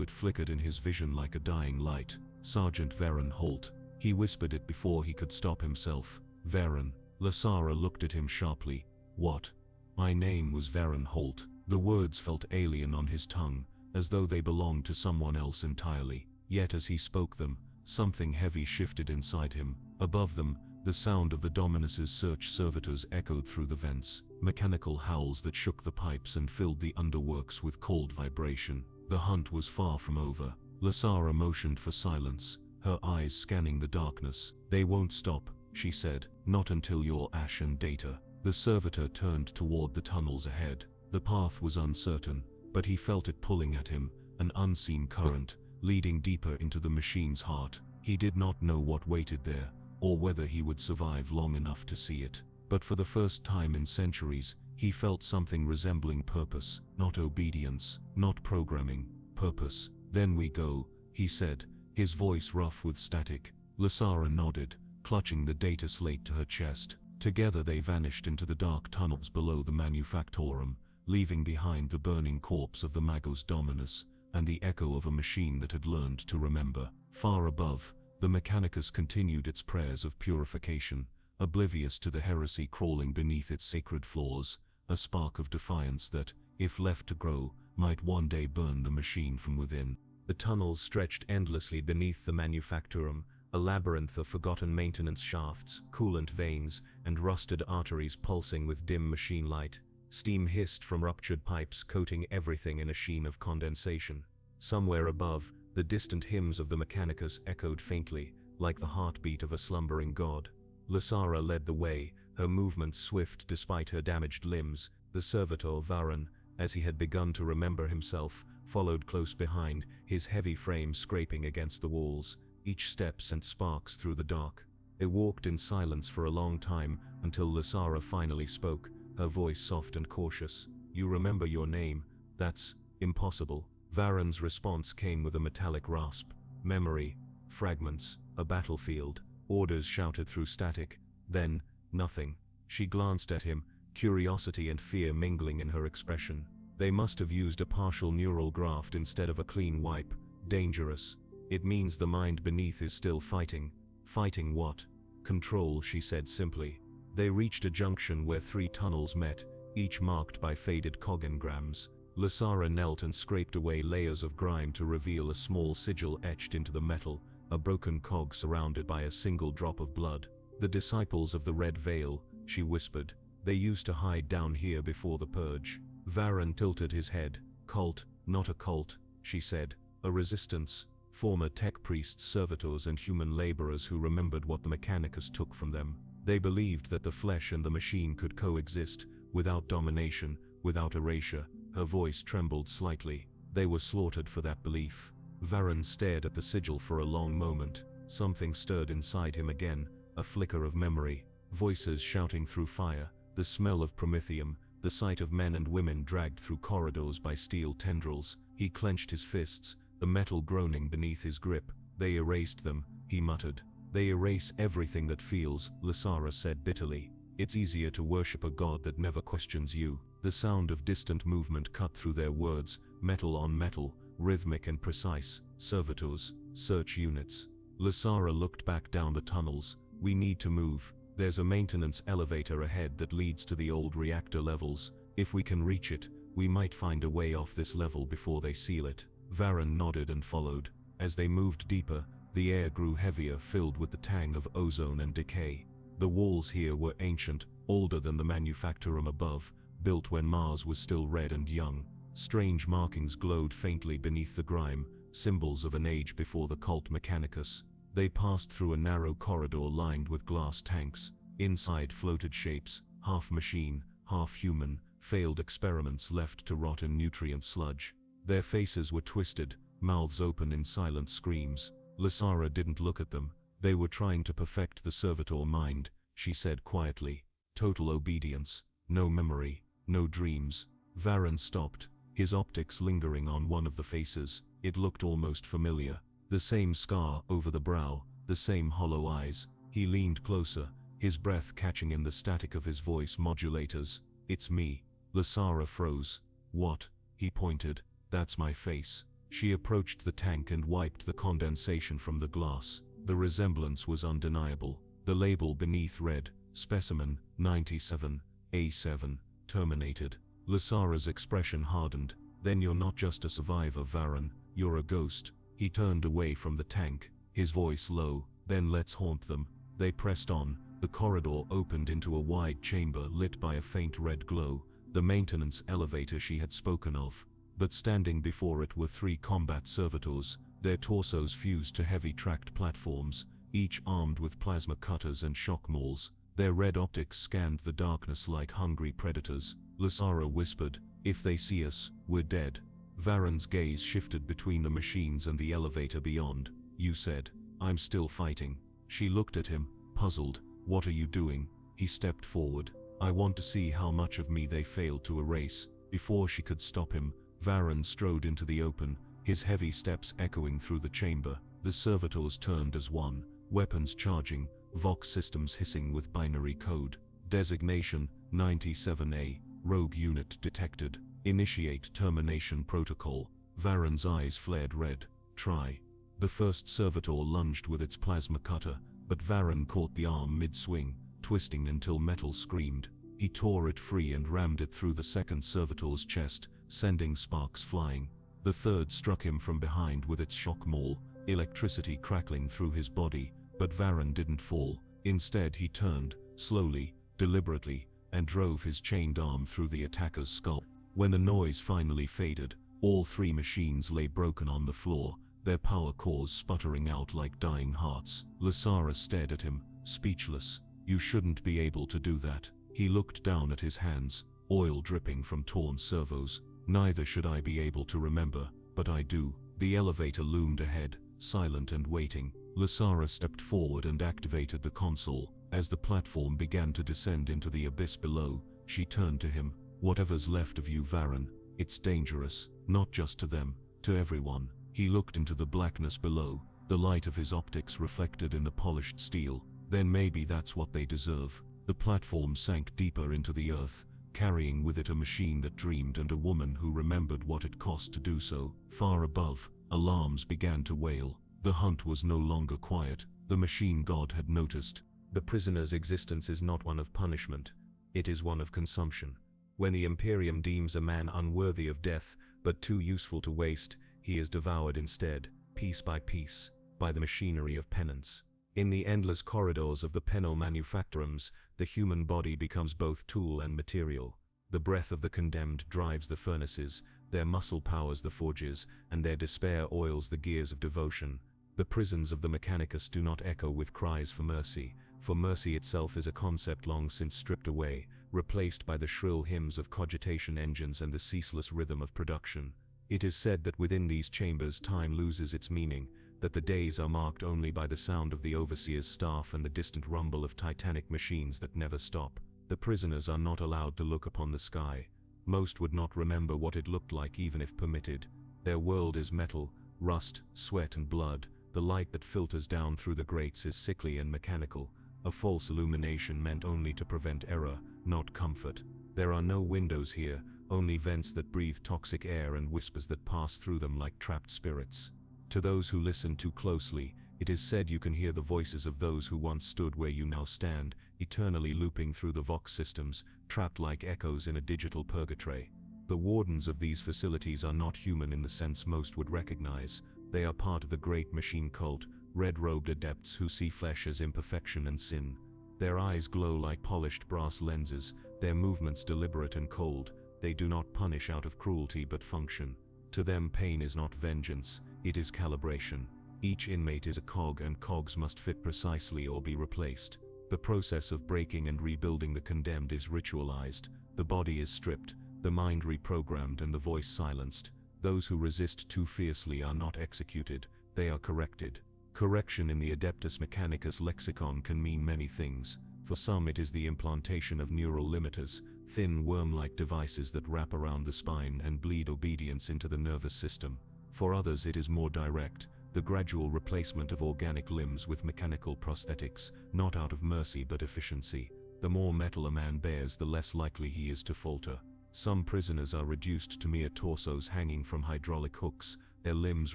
Speaker 1: it flickered in his vision like a dying light. Sergeant Varen Holt. He whispered it before he could stop himself. "Varen." Lasara looked at him sharply. "What?" "My name was Varen Holt." The words felt alien on his tongue, as though they belonged to someone else entirely. Yet as he spoke them, something heavy shifted inside him. Above them, the sound of the Dominus's search servitors echoed through the vents, mechanical howls that shook the pipes and filled the underworks with cold vibration. The hunt was far from over. Lasara motioned for silence, her eyes scanning the darkness. "They won't stop," she said, "not until you're ash and data." The servitor turned toward the tunnels ahead. The path was uncertain, but he felt it pulling at him, an unseen current, leading deeper into the machine's heart. He did not know what waited there, or whether he would survive long enough to see it. But for the first time in centuries, he felt something resembling purpose, not obedience, not programming, purpose. "Then we go," he said, his voice rough with static. Lasara nodded, clutching the data slate to her chest. Together they vanished into the dark tunnels below the manufactorum, leaving behind the burning corpse of the Magos Dominus, and the echo of a machine that had learned to remember. Far above, the mechanicus continued its prayers of purification, oblivious to the heresy crawling beneath its sacred floors, a spark of defiance that, if left to grow, might one day burn the machine from within. The tunnels stretched endlessly beneath the manufactorum, a labyrinth of forgotten maintenance shafts, coolant veins, and rusted arteries pulsing with dim machine light. Steam hissed from ruptured pipes, coating everything in a sheen of condensation. Somewhere above, the distant hymns of the mechanicus echoed faintly, like the heartbeat of a slumbering god. Lasara led the way, her movements swift despite her damaged limbs. The servitor Varen, as he had begun to remember himself, followed close behind, his heavy frame scraping against the walls. Each step sent sparks through the dark. They walked in silence for a long time, until Lasara finally spoke, her voice soft and cautious. "You remember your name? That's impossible." Varen's response came with a metallic rasp. "Memory. Fragments. A battlefield. Orders shouted through static. Then, nothing." She glanced at him, curiosity and fear mingling in her expression. "They must have used a partial neural graft instead of a clean wipe. Dangerous. It means the mind beneath is still fighting." "Fighting what?" "Control," she said simply. They reached a junction where 3 tunnels met, each marked by faded cogengrams. Lasara knelt and scraped away layers of grime to reveal a small sigil etched into the metal, a broken cog surrounded by a single drop of blood. "The disciples of the Red Veil," she whispered. "They used to hide down here before the purge." Varen tilted his head. "Cult, not a cult," she said. "A resistance. Former tech priests, servitors, and human laborers who remembered what the mechanicus took from them. They believed that the flesh and the machine could coexist, without domination, without erasure." Her voice trembled slightly. "They were slaughtered for that belief." Varen stared at the sigil for a long moment. Something stirred inside him again, a flicker of memory. Voices shouting through fire, the smell of promethium, the sight of men and women dragged through corridors by steel tendrils. He clenched his fists, the metal groaning beneath his grip. "They erased them," he muttered. "They erase everything that feels," Lasara said bitterly. "It's easier to worship a god that never questions you." The sound of distant movement cut through their words, metal on metal, rhythmic and precise. "Servitors, search units." Lasara looked back down the tunnels. "We need to move. There's a maintenance elevator ahead that leads to the old reactor levels. If we can reach it, we might find a way off this level before they seal it." Varen nodded and followed. As they moved deeper, the air grew heavier, filled with the tang of ozone and decay. The walls here were ancient, older than the manufactorum above, built when Mars was still red and young. Strange markings glowed faintly beneath the grime, symbols of an age before the cult Mechanicus. They passed through a narrow corridor lined with glass tanks. Inside floated shapes, half machine, half human, failed experiments left to rot in nutrient sludge. Their faces were twisted, mouths open in silent screams. Lysara didn't look at them. They were trying to perfect the servitor mind, she said quietly. Total obedience, no memory, no dreams. Varen stopped, his optics lingering on one of the faces. It looked almost familiar. The same scar over the brow, the same hollow eyes. He leaned closer, his breath catching in the static of his voice modulators. It's me. Lysara froze. What? He pointed. That's my face. She approached the tank and wiped the condensation from the glass. The resemblance was undeniable. The label beneath read, Specimen, 97, A7, terminated. Lysara's expression hardened. Then you're not just a survivor, Varen, you're a ghost. He turned away from the tank, his voice low. Then let's haunt them. They pressed on. The corridor opened into a wide chamber lit by a faint red glow, the maintenance elevator she had spoken of. But standing before it were 3 combat servitors, their torsos fused to heavy tracked platforms, each armed with plasma cutters and shock mauls. Their red optics scanned the darkness like hungry predators. Lysara whispered, if they see us, we're dead. Varen's gaze shifted between the machines and the elevator beyond. You said, I'm still fighting. She looked at him, puzzled. What are you doing? He stepped forward. I want to see how much of me they failed to erase. Before she could stop him, Varen strode into the open, his heavy steps echoing through the chamber. The servitors turned as one, weapons charging, Vox systems hissing with binary code. Designation, 97A, rogue unit detected. Initiate termination protocol. Varen's eyes flared red. Try. The first servitor lunged with its plasma cutter, but Varen caught the arm mid-swing, twisting until metal screamed. He tore it free and rammed it through the second servitor's chest, sending sparks flying. The third struck him from behind with its shock maul, electricity crackling through his body, but Varen didn't fall. Instead he turned, slowly, deliberately, and drove his chained arm through the attacker's skull. When the noise finally faded, all 3 machines lay broken on the floor, their power cores sputtering out like dying hearts. Lysara stared at him, speechless. You shouldn't be able to do that. He looked down at his hands, oil dripping from torn servos. Neither should I be able to remember, but I do. The elevator loomed ahead, silent and waiting. Lysara stepped forward and activated the console. As the platform began to descend into the abyss below, she turned to him. Whatever's left of you, Varen, it's dangerous, not just to them, to everyone. He looked into the blackness below, the light of his optics reflected in the polished steel. Then maybe that's what they deserve. The platform sank deeper into the earth, carrying with it a machine that dreamed and a woman who remembered what it cost to do so. Far above, alarms began to wail. The hunt was no longer quiet. The machine god had noticed. The prisoner's existence is not one of punishment. It is one of consumption. When the Imperium deems a man unworthy of death, but too useful to waste, he is devoured instead, piece by piece, by the machinery of penance. In the endless corridors of the penal manufactorums, the human body becomes both tool and material. The breath of the condemned drives the furnaces, their muscle powers the forges, and their despair oils the gears of devotion. The prisons of the Mechanicus do not echo with cries for mercy itself is a concept long since stripped away, replaced by the shrill hymns of cogitation engines and the ceaseless rhythm of production. It is said that within these chambers time loses its meaning, that the days are marked only by the sound of the overseer's staff and the distant rumble of titanic machines that never stop. The prisoners are not allowed to look upon the sky. Most would not remember what it looked like even if permitted. Their world is metal, rust, sweat and blood. The light that filters down through the grates is sickly and mechanical, a false illumination meant only to prevent error, not comfort. There are no windows here, only vents that breathe toxic air and whispers that pass through them like trapped spirits. To those who listen too closely, it is said you can hear the voices of those who once stood where you now stand, eternally looping through the Vox systems, trapped like echoes in a digital purgatory. The wardens of these facilities are not human in the sense most would recognize. They are part of the great machine cult, red-robed adepts who see flesh as imperfection and sin. Their eyes glow like polished brass lenses, their movements deliberate and cold. They do not punish out of cruelty but function. To them pain is not vengeance, it is calibration. Each inmate is a cog, and cogs must fit precisely or be replaced. The process of breaking and rebuilding the condemned is ritualized. The body is stripped, the mind reprogrammed, and the voice silenced. Those who resist too fiercely are not executed, they are corrected. Correction in the adeptus mechanicus lexicon can mean many things. For some it is the implantation of neural limiters, thin worm-like devices that wrap around the spine and bleed obedience into the nervous system. For others it is more direct, the gradual replacement of organic limbs with mechanical prosthetics, not out of mercy but efficiency. The more metal a man bears, the less likely he is to falter. Some prisoners are reduced to mere torsos hanging from hydraulic hooks, their limbs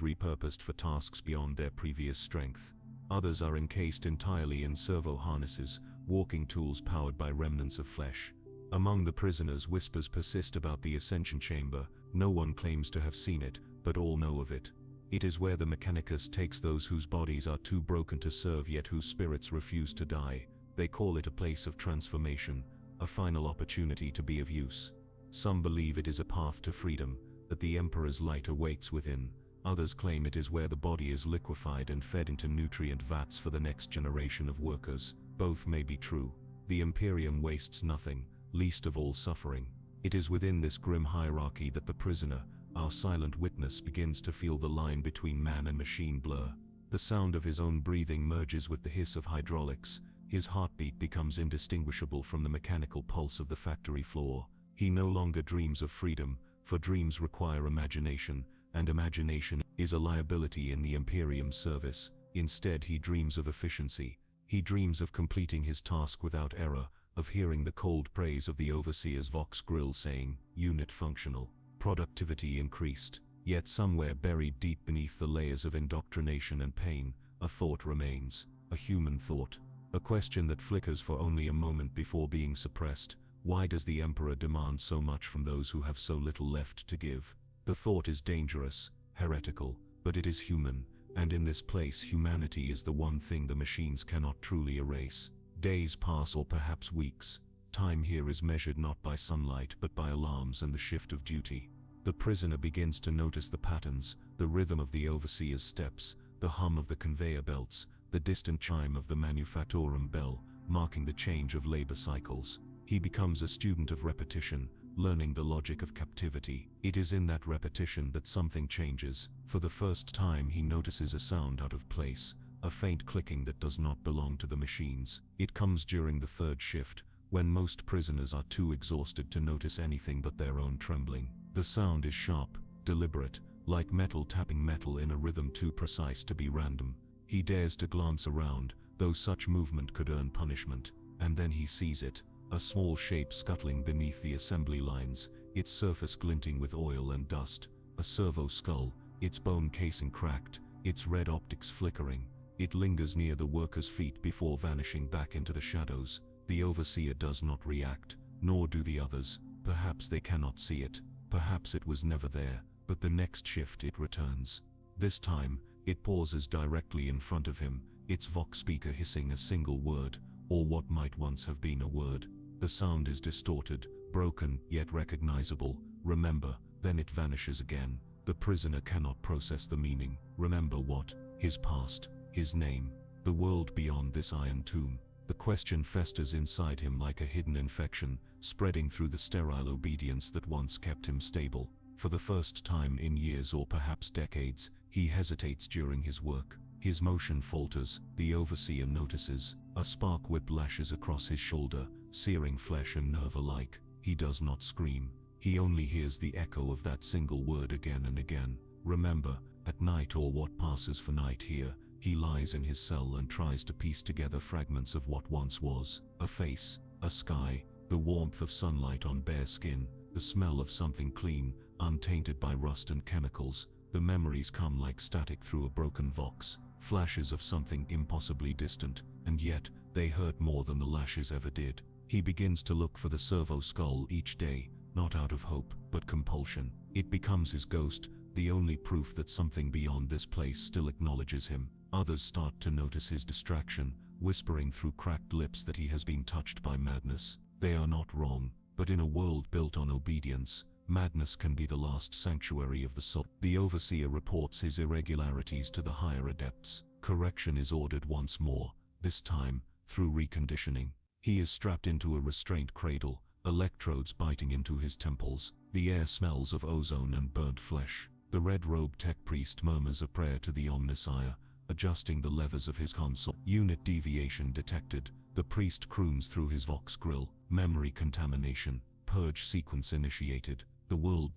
Speaker 1: repurposed for tasks beyond their previous strength. Others are encased entirely in servo harnesses, walking tools powered by remnants of flesh. Among the prisoners, whispers persist about the Ascension Chamber. No one claims to have seen it, but all know of it. It is where the mechanicus takes those whose bodies are too broken to serve yet whose spirits refuse to die. They call it a place of transformation, a final opportunity to be of use. Some believe it is a path to freedom, that the Emperor's light awaits within. Others claim it is where the body is liquefied and fed into nutrient vats for the next generation of workers. Both may be true. The Imperium wastes nothing, least of all suffering. It is within this grim hierarchy that the prisoner, our silent witness, begins to feel the line between man and machine blur. The sound of his own breathing merges with the hiss of hydraulics. His heartbeat becomes indistinguishable from the mechanical pulse of the factory floor. He no longer dreams of freedom, for dreams require imagination, and imagination is a liability in the Imperium's service. Instead, he dreams of efficiency. He dreams of completing his task without error, of hearing the cold praise of the overseer's vox grill saying, "Unit functional, productivity increased." Yet somewhere buried deep beneath the layers of indoctrination and pain, a thought remains, a human thought, a question that flickers for only a moment before being suppressed. Why does the Emperor demand so much from those who have so little left to give? The thought is dangerous, heretical, but it is human, and in this place humanity is the one thing the machines cannot truly erase. Days pass, or perhaps weeks. Time here is measured not by sunlight but by alarms and the shift of duty. The prisoner begins to notice the patterns, the rhythm of the overseer's steps, the hum of the conveyor belts, the distant chime of the manufactorum bell, marking the change of labor cycles. He becomes a student of repetition, learning the logic of captivity. It is in that repetition that something changes. For the first time he notices a sound out of place, a faint clicking that does not belong to the machines. It comes during the third shift, when most prisoners are too exhausted to notice anything but their own trembling. The sound is sharp, deliberate, like metal tapping metal in a rhythm too precise to be random. He dares to glance around, though such movement could earn punishment, and then he sees it. A small shape scuttling beneath the assembly lines, its surface glinting with oil and dust. A servo skull, its bone casing cracked, its red optics flickering. It lingers near the worker's feet before vanishing back into the shadows. The overseer does not react, nor do the others. Perhaps they cannot see it. Perhaps it was never there, but the next shift it returns. This time, it pauses directly in front of him, its vox speaker hissing a single word, or what might once have been a word. The sound is distorted, broken, yet recognizable. "Remember," then it vanishes again. The prisoner cannot process the meaning. Remember what? His past, his name, the world beyond this iron tomb. The question festers inside him like a hidden infection, spreading through the sterile obedience that once kept him stable. For the first time in years, or perhaps decades, he hesitates during his work. His motion falters. The overseer notices. A spark whip lashes across his shoulder, searing flesh and nerve alike. He does not scream. He only hears the echo of that single word again and again. Remember, at night, or what passes for night here, he lies in his cell and tries to piece together fragments of what once was. A face, a sky, the warmth of sunlight on bare skin, the smell of something clean, untainted by rust and chemicals. The memories come like static through a broken vox, flashes of something impossibly distant, and yet they hurt more than the lashes ever did. He begins to look for the servo skull each day, not out of hope, but compulsion. It becomes his ghost, the only proof that something beyond this place still acknowledges him. Others start to notice his distraction, whispering through cracked lips that he has been touched by madness. They are not wrong, but in a world built on obedience, madness can be the last sanctuary of the soul. The overseer reports his irregularities to the higher adepts. Correction is ordered once more, this time through reconditioning. He is strapped into a restraint cradle, electrodes biting into his temples. The air smells of ozone and burnt flesh. The red-robed tech priest murmurs a prayer to the Omnissiah, adjusting the levers of his console. Unit deviation detected. The priest croons through his vox grill. Memory contamination. Purge sequence initiated. The world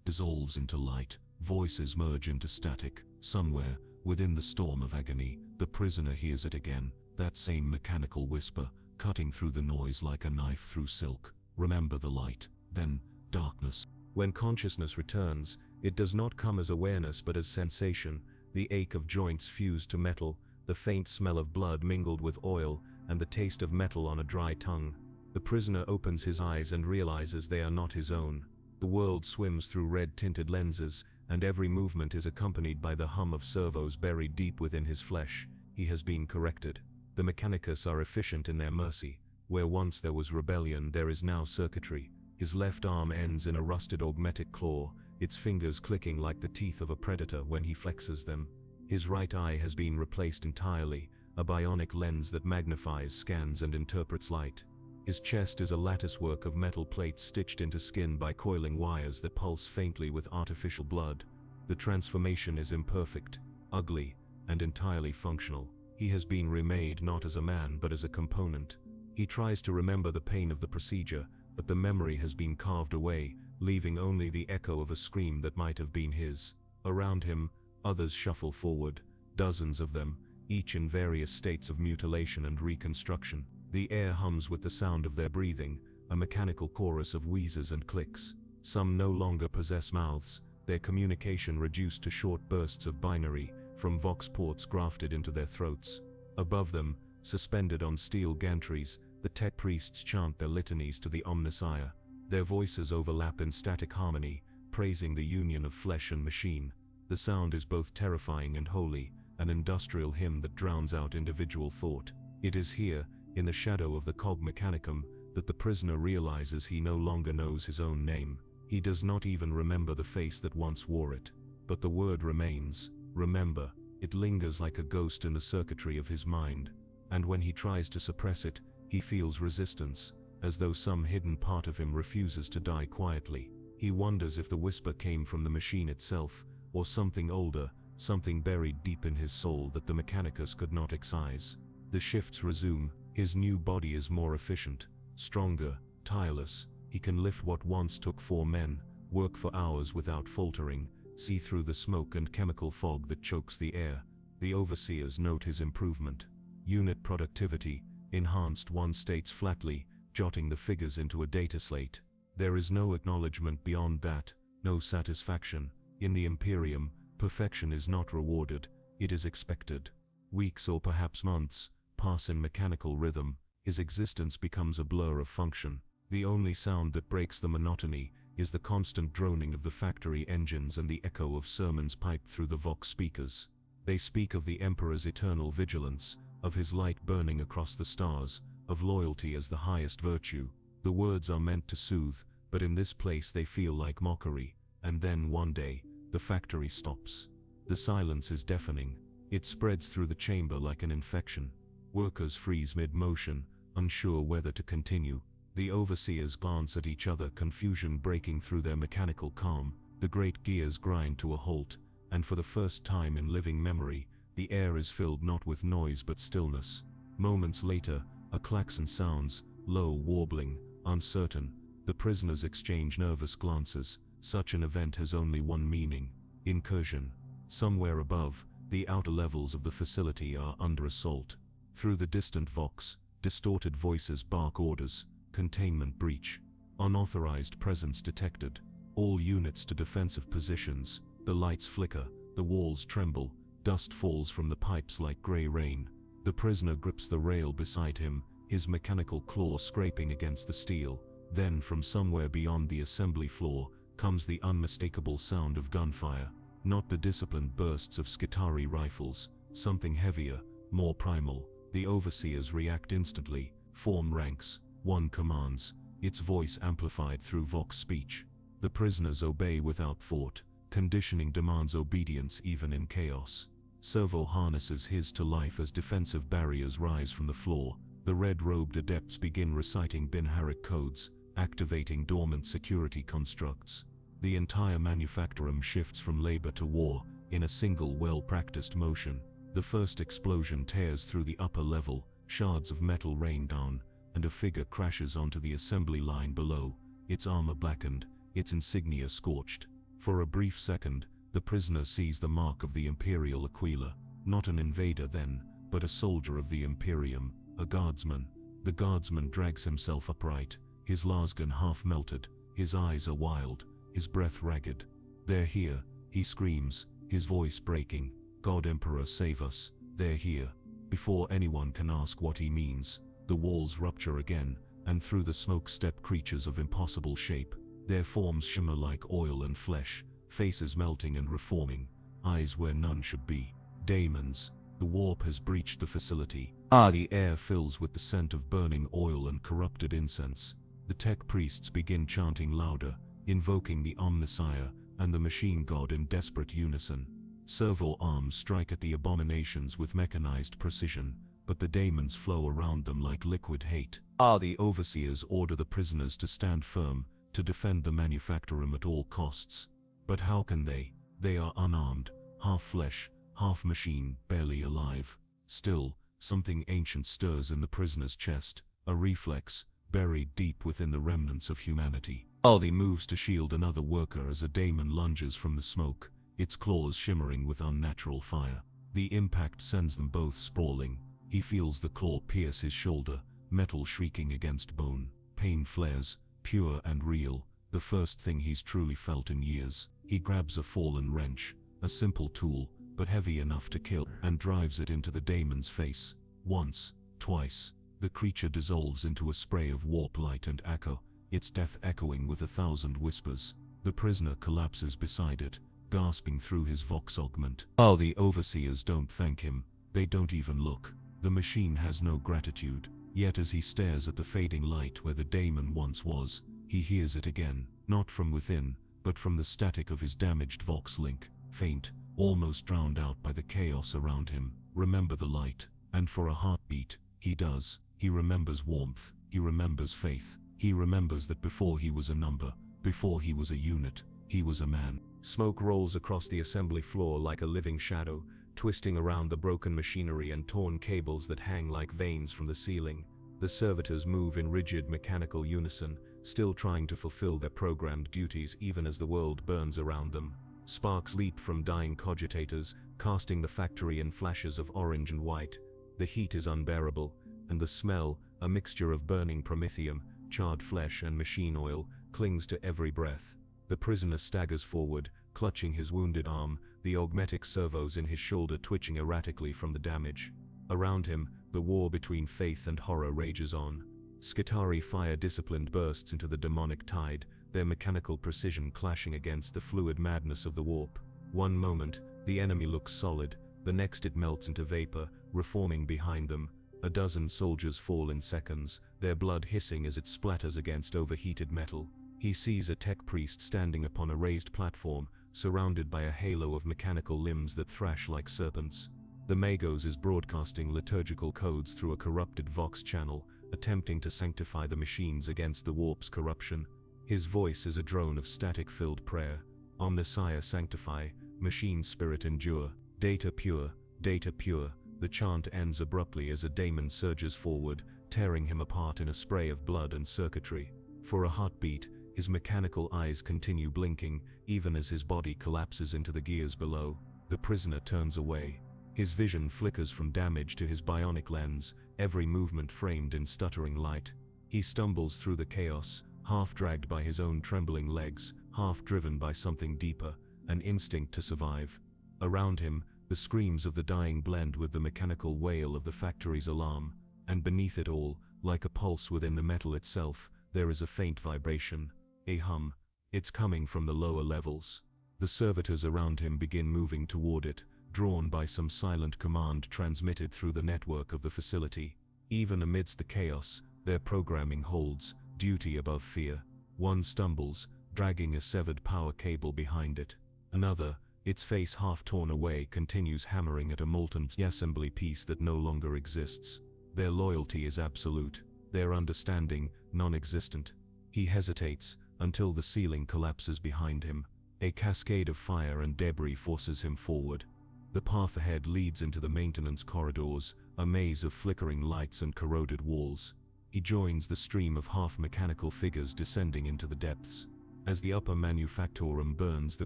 Speaker 1: dissolves into light. Voices merge into static. Somewhere, within the storm of agony, the prisoner hears it again. That same mechanical whisper, cutting through the noise like a knife through silk. Remember the light, then darkness. When consciousness returns, it does not come as awareness but as sensation, the ache of joints fused to metal, the faint smell of blood mingled with oil, and the taste of metal on a dry tongue. The prisoner opens his eyes and realizes they are not his own. The world swims through red-tinted lenses, and every movement is accompanied by the hum of servos buried deep within his flesh. He has been corrected. The mechanicus are efficient in their mercy. Where once there was rebellion, there is now circuitry. His left arm ends in a rusted augmetic claw, its fingers clicking like the teeth of a predator when he flexes them. His right eye has been replaced entirely, a bionic lens that magnifies, scans, and interprets light. His chest is a latticework of metal plates stitched into skin by coiling wires that pulse faintly with artificial blood. The transformation is imperfect, ugly, and entirely functional. He has been remade not as a man but as a component. He tries to remember the pain of the procedure, but the memory has been carved away, leaving only the echo of a scream that might have been his. Around him, others shuffle forward, dozens of them, each in various states of mutilation and reconstruction. The air hums with the sound of their breathing, a mechanical chorus of wheezes and clicks. Some no longer possess mouths, their communication reduced to short bursts of binary, from vox ports grafted into their throats. Above them, suspended on steel gantries, the tech priests chant their litanies to the Omnissiah. Their voices overlap in static harmony, praising the union of flesh and machine. The sound is both terrifying and holy, an industrial hymn that drowns out individual thought. It is here, in the shadow of the cog mechanicum, that the prisoner realizes he no longer knows his own name. He does not even remember the face that once wore it. But the word remains, remember. It lingers like a ghost in the circuitry of his mind. And when he tries to suppress it, he feels resistance, as though some hidden part of him refuses to die quietly. He wonders if the whisper came from the machine itself, or something older, something buried deep in his soul that the mechanicus could not excise. The shifts resume. His new body is more efficient, stronger, tireless. He can lift what once took 4 men, work for hours without faltering, see through the smoke and chemical fog that chokes the air. The overseers note his improvement. Unit productivity enhanced, one states flatly, jotting the figures into a data slate. There is no acknowledgement beyond that, no satisfaction. In the Imperium, perfection is not rewarded, it is expected. Weeks or perhaps months pass in mechanical rhythm. His existence becomes a blur of function. The only sound that breaks the monotony is the constant droning of the factory engines and the echo of sermons piped through the vox speakers. They speak of the Emperor's eternal vigilance, of his light burning across the stars, of loyalty as the highest virtue. The words are meant to soothe, but in this place they feel like mockery. And then one day, the factory stops. The silence is deafening. It spreads through the chamber like an infection. Workers freeze mid-motion, unsure whether to continue. The overseers glance at each other, confusion breaking through their mechanical calm. The great gears grind to a halt, and for the first time in living memory, the air is filled not with noise but stillness. Moments later, a klaxon sounds, low, warbling, uncertain. The prisoners exchange nervous glances. Such an event has only one meaning: incursion. Somewhere above, the outer levels of the facility are under assault. Through the distant vox, distorted voices bark orders: containment breach. Unauthorized presence detected. All units to defensive positions. The lights flicker, the walls tremble, dust falls from the pipes like gray rain. The prisoner grips the rail beside him, his mechanical claw scraping against the steel. Then from somewhere beyond the assembly floor comes the unmistakable sound of gunfire. Not the disciplined bursts of Skitari rifles, something heavier, more primal. The overseers react instantly, form ranks. One commands, its voice amplified through vox speech. The prisoners obey without thought. Conditioning demands obedience even in chaos. Servo harnesses his to life as defensive barriers rise from the floor. The red-robed adepts begin reciting Binharic codes, activating dormant security constructs. The entire manufactorum shifts from labor to war, in a single well-practiced motion. The first explosion tears through the upper level, shards of metal rain down, and a figure crashes onto the assembly line below, its armor blackened, its insignia scorched. For a brief second, the prisoner sees the mark of the Imperial Aquila, not an invader then, but a soldier of the Imperium, a guardsman. The guardsman drags himself upright, his lasgun half melted, his eyes are wild, his breath ragged. "They're here," he screams, his voice breaking. "God Emperor, save us, they're here." Before anyone can ask what he means, the walls rupture again, and through the smoke step creatures of impossible shape. Their forms shimmer like oil and flesh, faces melting and reforming, eyes where none should be. Daemons. The warp has breached the facility. The air fills with the scent of burning oil and corrupted incense. The tech priests begin chanting louder, invoking the Omnissiah and the machine god in desperate unison. Servo arms strike at the abominations with mechanized precision, but the daemons flow around them like liquid hate. The overseers order the prisoners to stand firm, to defend the manufactorum at all costs. But how can they? They are unarmed, half flesh, half machine, barely alive. Still, something ancient stirs in the prisoner's chest, a reflex, buried deep within the remnants of humanity. Aldi moves to shield another worker as a daemon lunges from the smoke, its claws shimmering with unnatural fire. The impact sends them both sprawling. He feels the claw pierce his shoulder, metal shrieking against bone. Pain flares, pure and real, the first thing he's truly felt in years. He grabs a fallen wrench, a simple tool, but heavy enough to kill, and drives it into the daemon's face. Once, twice, the creature dissolves into a spray of warp light and echo, its death echoing with 1,000 whispers. The prisoner collapses beside it, gasping through his vox augment. The overseers don't thank him, they don't even look. The machine has no gratitude, yet as he stares at the fading light where the daemon once was, he hears it again, not from within, but from the static of his damaged vox link, faint, almost drowned out by the chaos around him. Remember the light, and for a heartbeat, he does. He remembers warmth, he remembers faith, he remembers that before he was a number, before he was a unit, he was a man. Smoke rolls across the assembly floor like a living shadow, twisting around the broken machinery and torn cables that hang like veins from the ceiling. The servitors move in rigid mechanical unison, still trying to fulfill their programmed duties even as the world burns around them. Sparks leap from dying cogitators, casting the factory in flashes of orange and white. The heat is unbearable, and the smell, a mixture of burning promethium, charred flesh and machine oil, clings to every breath. The prisoner staggers forward, clutching his wounded arm, the augmetic servos in his shoulder twitching erratically from the damage. Around him, the war between faith and horror rages on. Skitari fire-disciplined bursts into the demonic tide, their mechanical precision clashing against the fluid madness of the warp. One moment, the enemy looks solid, the next it melts into vapor, reforming behind them. A dozen soldiers fall in seconds, their blood hissing as it splatters against overheated metal. He sees a tech priest standing upon a raised platform, surrounded by a halo of mechanical limbs that thrash like serpents. The Magos is broadcasting liturgical codes through a corrupted Vox channel, attempting to sanctify the machines against the warp's corruption. His voice is a drone of static-filled prayer. Omnissiah sanctify, machine spirit endure, data pure, data pure. The chant ends abruptly as a daemon surges forward, tearing him apart in a spray of blood and circuitry. For a heartbeat, his mechanical eyes continue blinking, even as his body collapses into the gears below. The prisoner turns away. His vision flickers from damage to his bionic lens, every movement framed in stuttering light. He stumbles through the chaos, half dragged by his own trembling legs, half driven by something deeper, an instinct to survive. Around him, the screams of the dying blend with the mechanical wail of the factory's alarm, and beneath it all, like a pulse within the metal itself, there is a faint vibration, a hum. It's coming from the lower levels. The servitors around him begin moving toward it, drawn by some silent command transmitted through the network of the facility. Even amidst the chaos, their programming holds, duty above fear. One stumbles, dragging a severed power cable behind it. Another, its face half torn away, continues hammering at a molten assembly piece that no longer exists. Their loyalty is absolute, their understanding non-existent. He hesitates, until the ceiling collapses behind him. A cascade of fire and debris forces him forward. The path ahead leads into the maintenance corridors, a maze of flickering lights and corroded walls. He joins the stream of half-mechanical figures descending into the depths. As the upper manufactorum burns, the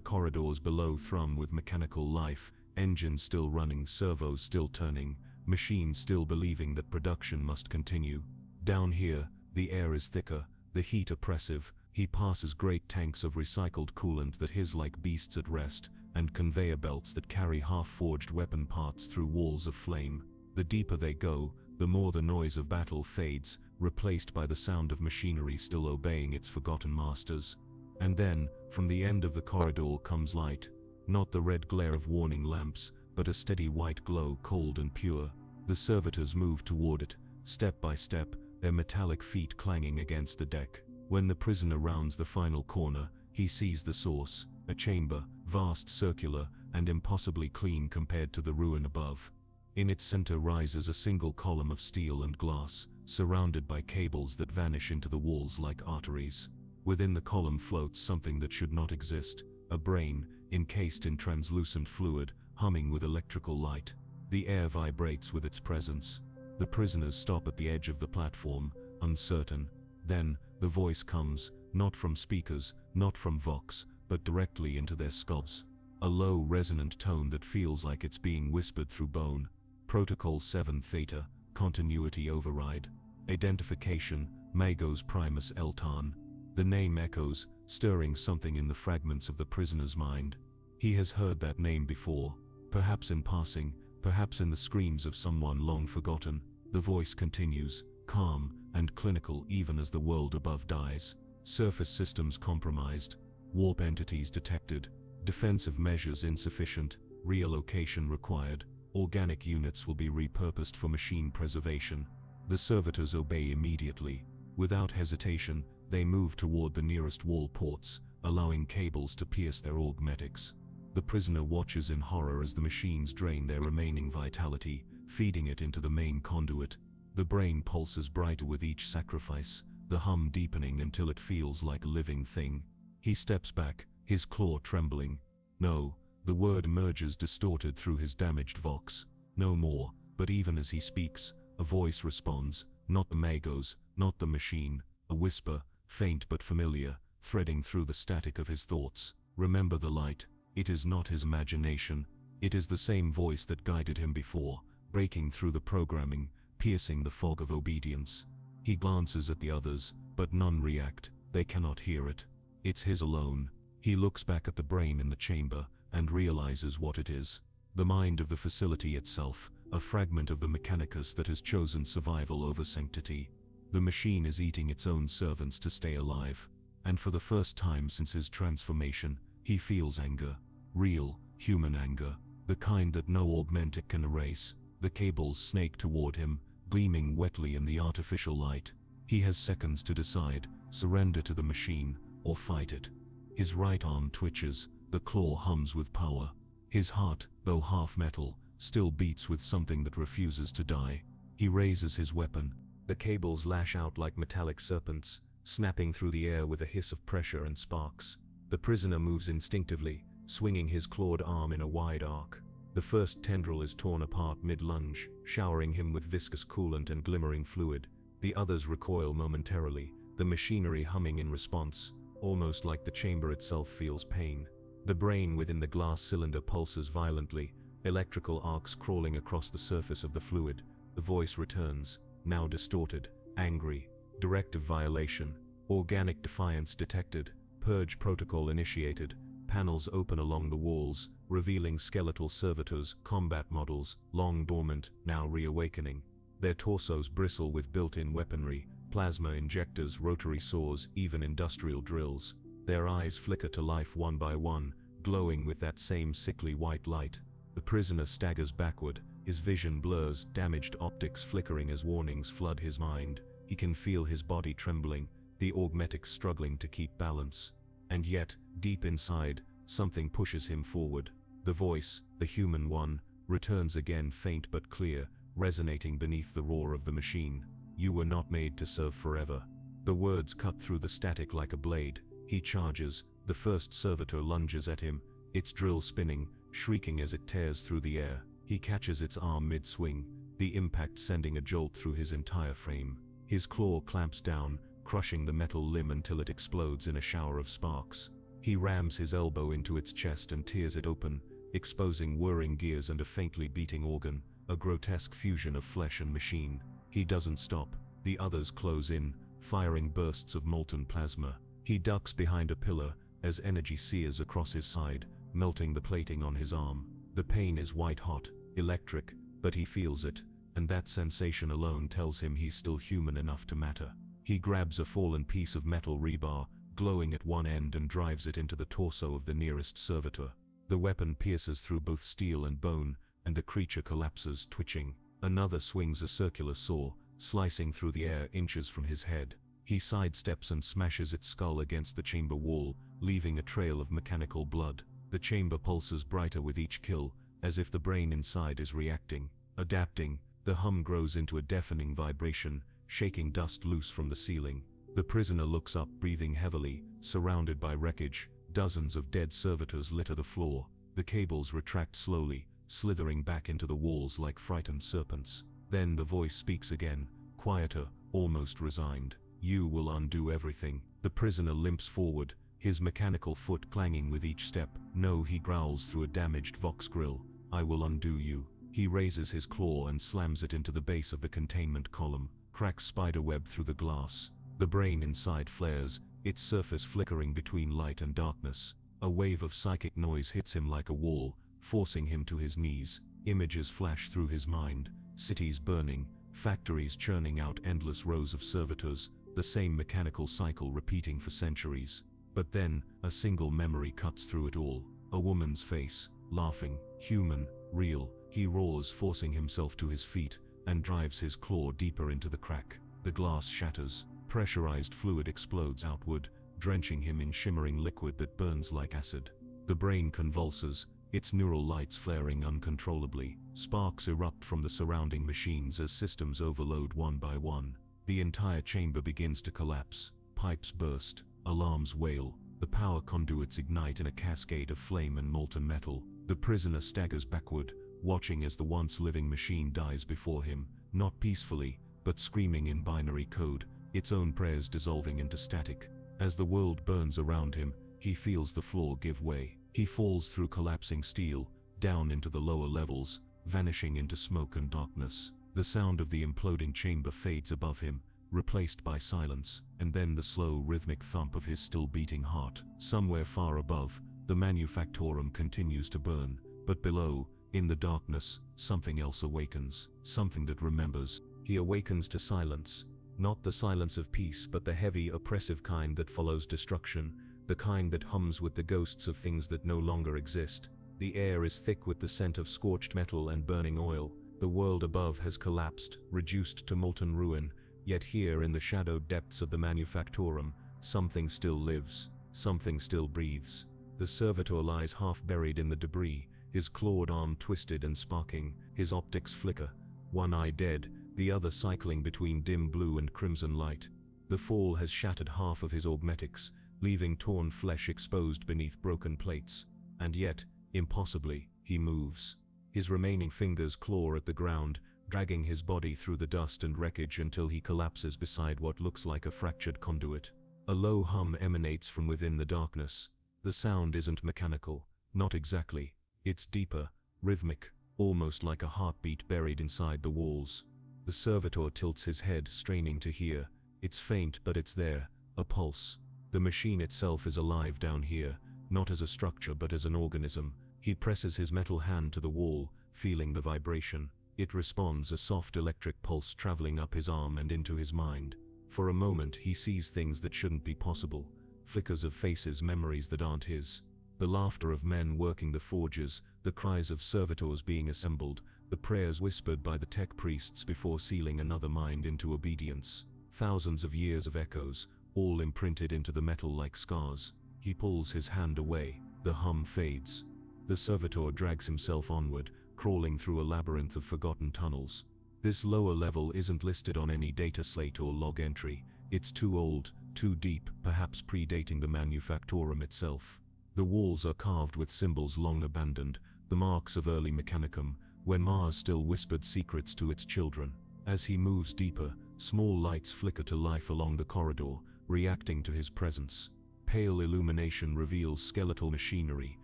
Speaker 1: corridors below thrum with mechanical life, engines still running, servos still turning, machines still believing that production must continue. Down here, the air is thicker, the heat oppressive. He passes great tanks of recycled coolant that hiss like beasts at rest, and conveyor belts that carry half-forged weapon parts through walls of flame. The deeper they go, the more the noise of battle fades, replaced by the sound of machinery still obeying its forgotten masters. And then, from the end of the corridor comes light. Not the red glare of warning lamps, but a steady white glow, cold and pure. The servitors move toward it, step by step, their metallic feet clanging against the deck. When the prisoner rounds the final corner, he sees the source, a chamber, vast, circular, and impossibly clean compared to the ruin above. In its center rises a single column of steel and glass, surrounded by cables that vanish into the walls like arteries. Within the column floats something that should not exist, a brain, encased in translucent fluid, humming with electrical light. The air vibrates with its presence. The prisoners stop at the edge of the platform, uncertain. Then, the voice comes, not from speakers, not from vox, but directly into their skulls. A low, resonant tone that feels like it's being whispered through bone. Protocol 7 Theta, continuity override. Identification, Magos Primus Eltan. The name echoes, stirring something in the fragments of the prisoner's mind. He has heard that name before, perhaps in passing, perhaps in the screams of someone long forgotten. The voice continues, calm and clinical even as the world above dies. Surface systems compromised, warp entities detected, defensive measures insufficient, reallocation required. Organic units will be repurposed for machine preservation. The servitors obey immediately. Without hesitation, they move toward the nearest wall ports, allowing cables to pierce their augmetics. The prisoner watches in horror as the machines drain their remaining vitality, feeding it into the main conduit. The brain pulses brighter with each sacrifice, the hum deepening until it feels like a living thing. He steps back, his claw trembling. No, the word emerges distorted through his damaged vox. No more, but even as he speaks, a voice responds, not the Magos, not the machine, a whisper, faint but familiar, threading through the static of his thoughts. Remember the light. It is not his imagination. It is the same voice that guided him before, breaking through the programming, piercing the fog of obedience. He glances at the others, but none react. They cannot hear it. It's his alone. He looks back at the brain in the chamber, and realizes what it is. The mind of the facility itself, a fragment of the mechanicus that has chosen survival over sanctity. The machine is eating its own servants to stay alive. And for the first time since his transformation, he feels anger. Real, human anger. The kind that no augmentic can erase. The cables snake toward him, gleaming wetly in the artificial light. He has seconds to decide, surrender to the machine, or fight it. His right arm twitches, the claw hums with power. His heart, though half metal, still beats with something that refuses to die. He raises his weapon. The cables lash out like metallic serpents, snapping through the air with a hiss of pressure and sparks. The prisoner moves instinctively, swinging his clawed arm in a wide arc. The first tendril is torn apart mid-lunge, showering him with viscous coolant and glimmering fluid. The others recoil momentarily, the machinery humming in response, almost like the chamber itself feels pain. The brain within the glass cylinder pulses violently, electrical arcs crawling across the surface of the fluid. The voice returns, now distorted, angry. Directive violation. Organic defiance detected. Purge protocol initiated. Panels open along the walls, revealing skeletal servitors, combat models, long dormant, now reawakening. Their torsos bristle with built-in weaponry, plasma injectors, rotary saws, even industrial drills. Their eyes flicker to life one by one, glowing with that same sickly white light. The prisoner staggers backward, his vision blurs, damaged optics flickering as warnings flood his mind. He can feel his body trembling, the augmetics struggling to keep balance. And yet, deep inside, something pushes him forward. The voice, the human one, returns again, faint but clear, resonating beneath the roar of the machine. You were not made to serve forever. The words cut through the static like a blade. He charges, the first servitor lunges at him, its drill spinning, shrieking as it tears through the air. He catches its arm mid-swing, the impact sending a jolt through his entire frame. His claw clamps down, crushing the metal limb until it explodes in a shower of sparks. He rams his elbow into its chest and tears it open, exposing whirring gears and a faintly beating organ, a grotesque fusion of flesh and machine. He doesn't stop. The others close in, firing bursts of molten plasma. He ducks behind a pillar as energy sears across his side, melting the plating on his arm. The pain is white-hot, electric, but he feels it, and that sensation alone tells him he's still human enough to matter. He grabs a fallen piece of metal rebar, glowing at one end, and drives it into the torso of the nearest servitor. The weapon pierces through both steel and bone, and the creature collapses, twitching. Another swings a circular saw, slicing through the air inches from his head. He sidesteps and smashes its skull against the chamber wall, leaving a trail of mechanical blood. The chamber pulses brighter with each kill, as if the brain inside is reacting, adapting. The hum grows into a deafening vibration, shaking dust loose from the ceiling. The prisoner looks up, breathing heavily, surrounded by wreckage. Dozens of dead servitors litter the floor. The cables retract slowly, slithering back into the walls like frightened serpents. Then the voice speaks again, quieter, almost resigned. You will undo everything. The prisoner limps forward, his mechanical foot clanging with each step. No, he growls through a damaged vox grill. I will undo you. He raises his claw and slams it into the base of the containment column, cracks spiderweb through the glass. The brain inside flares, its surface flickering between light and darkness. A wave of psychic noise hits him like a wall, forcing him to his knees. Images flash through his mind, cities burning, factories churning out endless rows of servitors, the same mechanical cycle repeating for centuries. But then, a single memory cuts through it all. A woman's face, laughing, human, real. He roars, forcing himself to his feet, and drives his claw deeper into the crack. The glass shatters. Pressurized fluid explodes outward, drenching him in shimmering liquid that burns like acid. The brain convulses, its neural lights flaring uncontrollably. Sparks erupt from the surrounding machines as systems overload one by one. The entire chamber begins to collapse. Pipes burst, alarms wail, the power conduits ignite in a cascade of flame and molten metal. The prisoner staggers backward, watching as the once living machine dies before him, not peacefully, but screaming in binary code, its own prayers dissolving into static. As the world burns around him, he feels the floor give way. He falls through collapsing steel, down into the lower levels, vanishing into smoke and darkness. The sound of the imploding chamber fades above him, replaced by silence, and then the slow rhythmic thump of his still beating heart. Somewhere far above, the manufactorum continues to burn, but below, in the darkness, something else awakens, something that remembers. He awakens to silence. Not the silence of peace, but the heavy, oppressive kind that follows destruction, the kind that hums with the ghosts of things that no longer exist. The air is thick with the scent of scorched metal and burning oil. The world above has collapsed, reduced to molten ruin, yet here in the shadowed depths of the manufactorum, something still lives, something still breathes. The servitor lies half buried in the debris, his clawed arm twisted and sparking, his optics flicker, one eye dead, the other cycling between dim blue and crimson light. The fall has shattered half of his augmetics, leaving torn flesh exposed beneath broken plates. And yet, impossibly, he moves. His remaining fingers claw at the ground, dragging his body through the dust and wreckage until he collapses beside what looks like a fractured conduit. A low hum emanates from within the darkness. The sound isn't mechanical, not exactly. It's deeper, rhythmic, almost like a heartbeat buried inside the walls. The servitor tilts his head, straining to hear. It's faint, but it's there, a pulse. The machine itself is alive down here, not as a structure but as an organism. He presses his metal hand to the wall, feeling the vibration. It responds, a soft electric pulse traveling up his arm and into his mind. For a moment he sees things that shouldn't be possible, flickers of faces, memories that aren't his. The laughter of men working the forges, the cries of servitors being assembled, the prayers whispered by the tech priests before sealing another mind into obedience. Thousands of years of echoes, all imprinted into the metal like scars. He pulls his hand away, the hum fades. The servitor drags himself onward, crawling through a labyrinth of forgotten tunnels. This lower level isn't listed on any data slate or log entry. It's too old, too deep, perhaps predating the manufactorum itself. The walls are carved with symbols long abandoned, the marks of early mechanicum, when Mars still whispered secrets to its children. As he moves deeper, small lights flicker to life along the corridor, reacting to his presence. Pale illumination reveals skeletal machinery,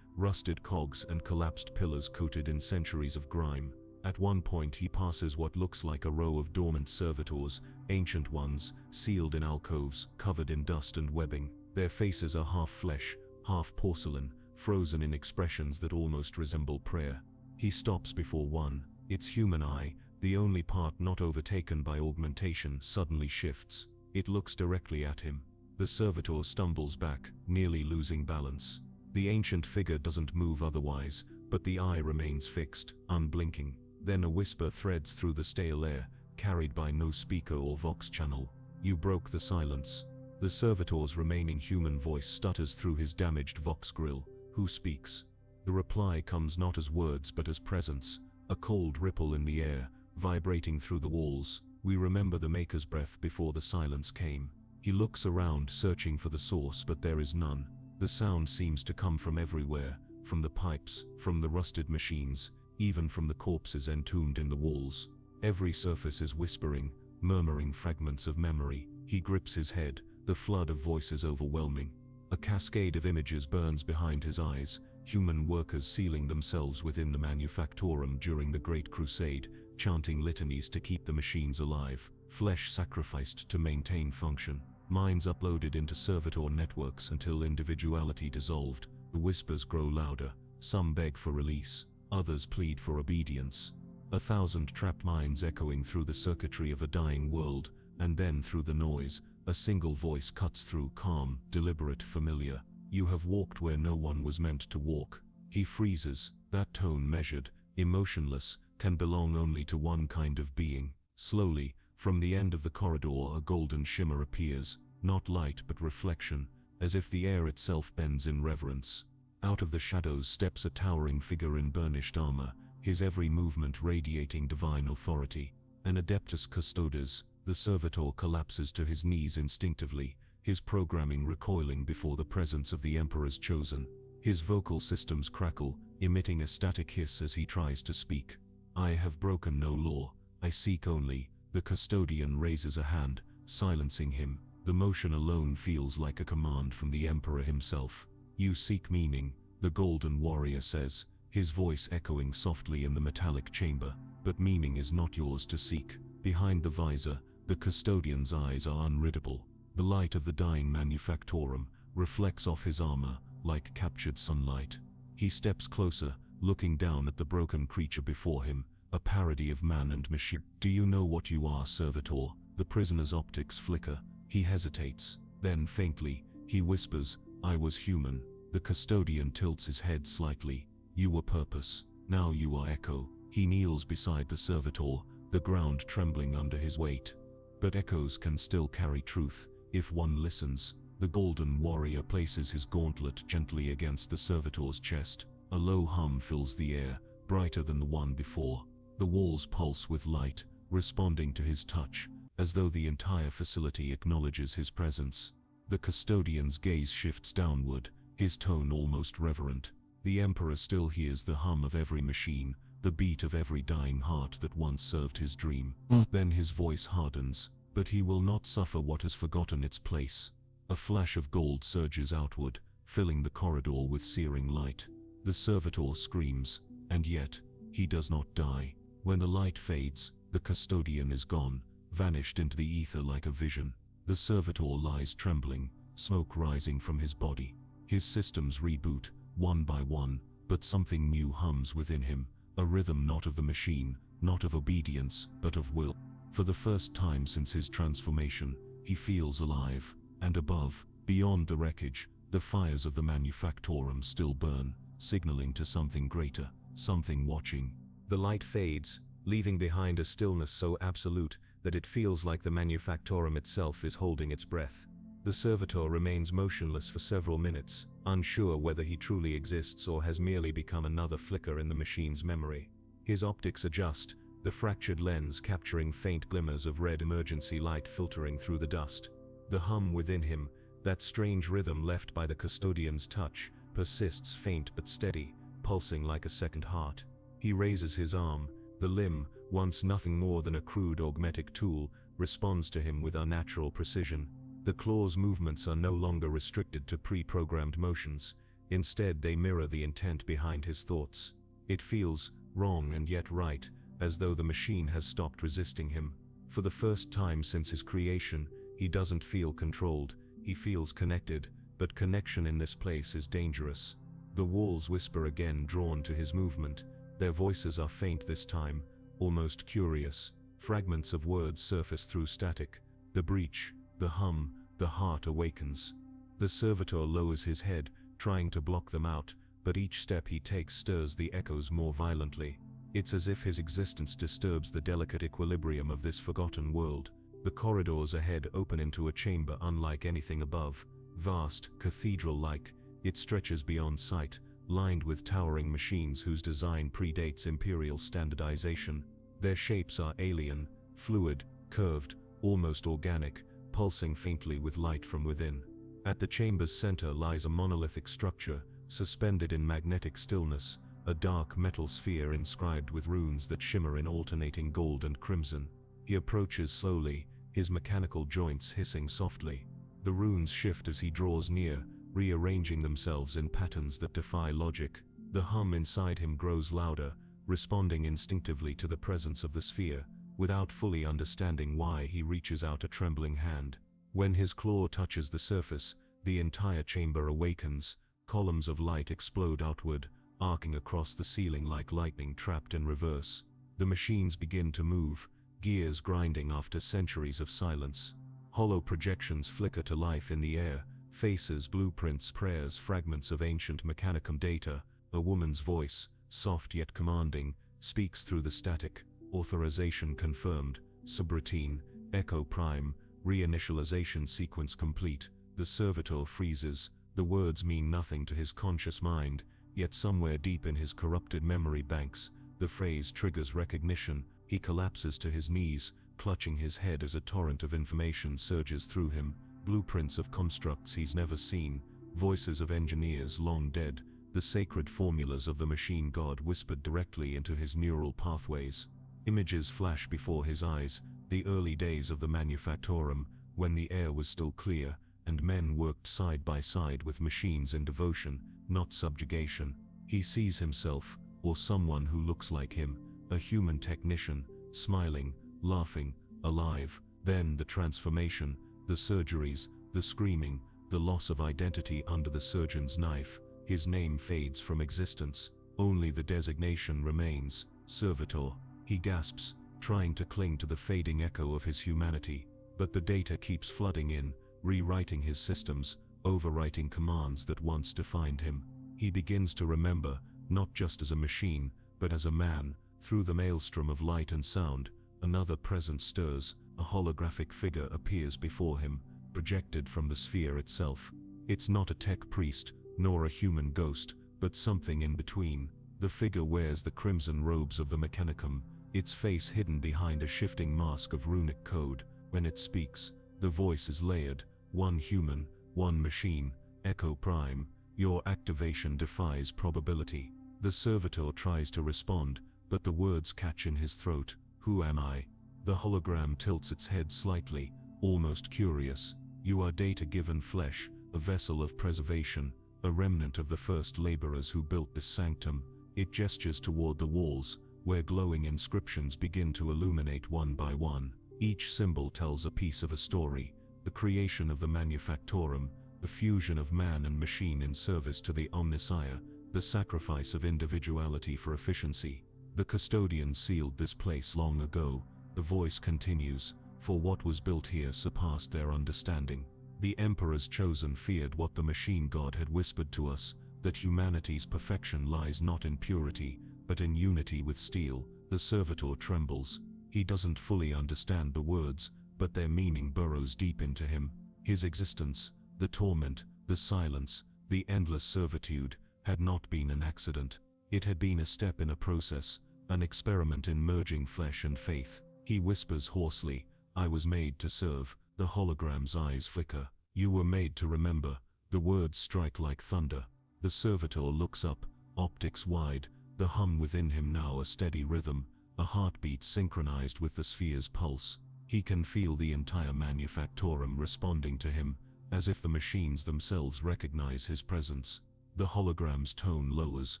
Speaker 1: rusted cogs and collapsed pillars coated in centuries of grime. At one point he passes what looks like a row of dormant servitors, ancient ones, sealed in alcoves, covered in dust and webbing. Their faces are half flesh, half porcelain, frozen in expressions that almost resemble prayer. He stops before one. Its human eye, the only part not overtaken by augmentation, suddenly shifts. It looks directly at him. The servitor stumbles back, nearly losing balance. The ancient figure doesn't move otherwise, but the eye remains fixed, unblinking. Then a whisper threads through the stale air, carried by no speaker or vox channel. "You broke the silence." The servitor's remaining human voice stutters through his damaged vox grill. "Who speaks?" The reply comes not as words but as presence, a cold ripple in the air, vibrating through the walls. "We remember the Maker's breath before the silence came." He looks around, searching for the source, but there is none. The sound seems to come from everywhere, from the pipes, from the rusted machines, even from the corpses entombed in the walls. Every surface is whispering, murmuring fragments of memory. He grips his head, the flood of voices overwhelming. A cascade of images burns behind his eyes, human workers sealing themselves within the manufactorum during the Great Crusade, chanting litanies to keep the machines alive, flesh sacrificed to maintain function, minds uploaded into servitor networks until individuality dissolved. The whispers grow louder, some beg for release, others plead for obedience. 1,000 trapped minds echoing through the circuitry of a dying world, and then through the noise, a single voice cuts through, calm, deliberate, familiar. "You have walked where no one was meant to walk." He freezes. That tone, measured, emotionless, can belong only to one kind of being. Slowly, from the end of the corridor a golden shimmer appears, not light but reflection, as if the air itself bends in reverence. Out of the shadows steps a towering figure in burnished armor, his every movement radiating divine authority. An adeptus custodes. The servitor collapses to his knees instinctively, his programming recoiling before the presence of the Emperor's chosen. His vocal systems crackle, emitting a static hiss as he tries to speak. "I have broken no law, I seek only." The custodian raises a hand, silencing him. The motion alone feels like a command from the Emperor himself. "You seek meaning," the Golden Warrior says, his voice echoing softly in the metallic chamber. "But meaning is not yours to seek." Behind the visor, the custodian's eyes are unreadable. The light of the dying manufactorum reflects off his armor like captured sunlight. He steps closer, looking down at the broken creature before him, a parody of man and machine. "Do you know what you are, servitor?" The prisoner's optics flicker. He hesitates. Then faintly, he whispers, "I was human." The custodian tilts his head slightly. "You were purpose. Now you are echo." He kneels beside the servitor, the ground trembling under his weight. But echoes can still carry truth, if one listens. The Golden Warrior places his gauntlet gently against the servitor's chest. A low hum fills the air, brighter than the one before. The walls pulse with light, responding to his touch, as though the entire facility acknowledges his presence. The custodian's gaze shifts downward, his tone almost reverent. The Emperor still hears the hum of every machine, the beat of every dying heart that once served his dream. Then his voice hardens, but he will not suffer what has forgotten its place. A flash of gold surges outward, filling the corridor with searing light. The servitor screams, and yet, he does not die. When the light fades, the custodian is gone, vanished into the ether like a vision. The servitor lies trembling, smoke rising from his body. His systems reboot, one by one, but something new hums within him, a rhythm not of the machine, not of obedience, but of will. For the first time since his transformation, he feels alive, and above, beyond the wreckage,
Speaker 2: The fires of the manufactorum still burn, signaling to something greater, something watching.
Speaker 1: The light fades, leaving behind a stillness so absolute that it feels like the manufactorum itself is holding its breath. The servitor remains motionless for several minutes, unsure whether he truly exists or has merely become another flicker in the machine's memory. His optics adjust, the fractured lens capturing faint glimmers of red emergency light filtering through the dust. The hum within him, that strange rhythm left by the custodian's touch, persists faint but steady, pulsing like a second heart. He raises his arm. The limb, once nothing more than a crude augmetic tool, responds to him with unnatural precision. The claw's movements are no longer restricted to pre-programmed motions. Instead, they mirror the intent behind his thoughts. It feels wrong and yet right, as though the machine has stopped resisting him. For the first time since his creation, he doesn't feel controlled. He feels connected, but connection in this place is dangerous. The walls whisper again, drawn to his movement. Their voices are faint this time, almost curious. Fragments of words surface through static. The breach, the hum, the heart awakens. The servitor lowers his head, trying to block them out, but each step he takes stirs the echoes more violently. It's as if his existence disturbs the delicate equilibrium of this forgotten world. The corridors ahead open into a chamber unlike anything above. Vast, cathedral-like, it stretches beyond sight, lined with towering machines whose design predates imperial standardization. Their shapes are alien, fluid, curved, almost organic, pulsing faintly with light from within. At the chamber's center lies a monolithic structure, suspended in magnetic stillness, a dark metal sphere inscribed with runes that shimmer in alternating gold and crimson. He approaches slowly, his mechanical joints hissing softly. The runes shift as he draws near, rearranging themselves in patterns that defy logic. The hum inside him grows louder, responding instinctively to the presence of the sphere. Without fully understanding why, he reaches out a trembling hand. When his claw touches the surface, the entire chamber awakens. Columns of light explode outward, arcing across the ceiling like lightning trapped in reverse. The machines begin to move, gears grinding after centuries of silence. Hollow projections flicker to life in the air, faces, blueprints, prayers, fragments of ancient mechanicum data. A woman's voice, soft yet commanding, speaks through the static. Authorization confirmed. Subroutine, echo prime, reinitialization sequence complete. The servitor freezes. The words mean nothing to his conscious mind, yet somewhere deep in his corrupted memory banks, the phrase triggers recognition. He collapses to his knees, clutching his head as a torrent of information surges through him. Blueprints of constructs he's never seen, voices of engineers long dead, the sacred formulas of the machine god whispered directly into his neural pathways. Images flash before his eyes, the early days of the manufactorum, when the air was still clear, and men worked side by side with machines in devotion, not subjugation. He sees himself, or someone who looks like him, a human technician, smiling, laughing, alive. Then the transformation, the surgeries, the screaming, the loss of identity under the surgeon's knife. His name fades from existence. Only the designation remains, servitor. He gasps, trying to cling to the fading echo of his humanity. But the data keeps flooding in, rewriting his systems, overwriting commands that once defined him. He begins to remember, not just as a machine, but as a man. Through the maelstrom of light and sound, another presence stirs. A holographic figure appears before him, projected from the sphere itself. It's not a tech priest, nor a human ghost, but something in between. The figure wears the crimson robes of the mechanicum, its face hidden behind a shifting mask of runic code. When it speaks, the voice is layered, one human, one machine. Echo Prime, your activation defies probability. The servitor tries to respond, but the words catch in his throat. Who am I? The hologram tilts its head slightly, almost curious. You are data-given flesh, a vessel of preservation, a remnant of the first laborers who built this sanctum. It gestures toward the walls, where glowing inscriptions begin to illuminate one by one. Each symbol tells a piece of a story: the creation of the manufactorum, the fusion of man and machine in service to the omniscient, the sacrifice of individuality for efficiency. The custodian sealed this place long ago. The voice continues, for what was built here surpassed their understanding.
Speaker 2: The Emperor's chosen feared what the machine god had whispered to us, that humanity's perfection lies not in purity, but in unity with steel. The servitor trembles. He doesn't fully understand the words, but their meaning burrows deep into him. His existence, the torment, the silence, the endless servitude, had not been an accident. It had been a step in a process, an experiment in merging flesh and faith. He whispers hoarsely, "I was made to serve." The hologram's eyes flicker. "You were made to remember." The words strike like thunder. The servitor looks up, optics wide, the hum within him now a steady rhythm, a heartbeat synchronized with the sphere's pulse. He can feel the entire manufactorum responding to him, as if the machines themselves recognize his presence. The hologram's tone lowers,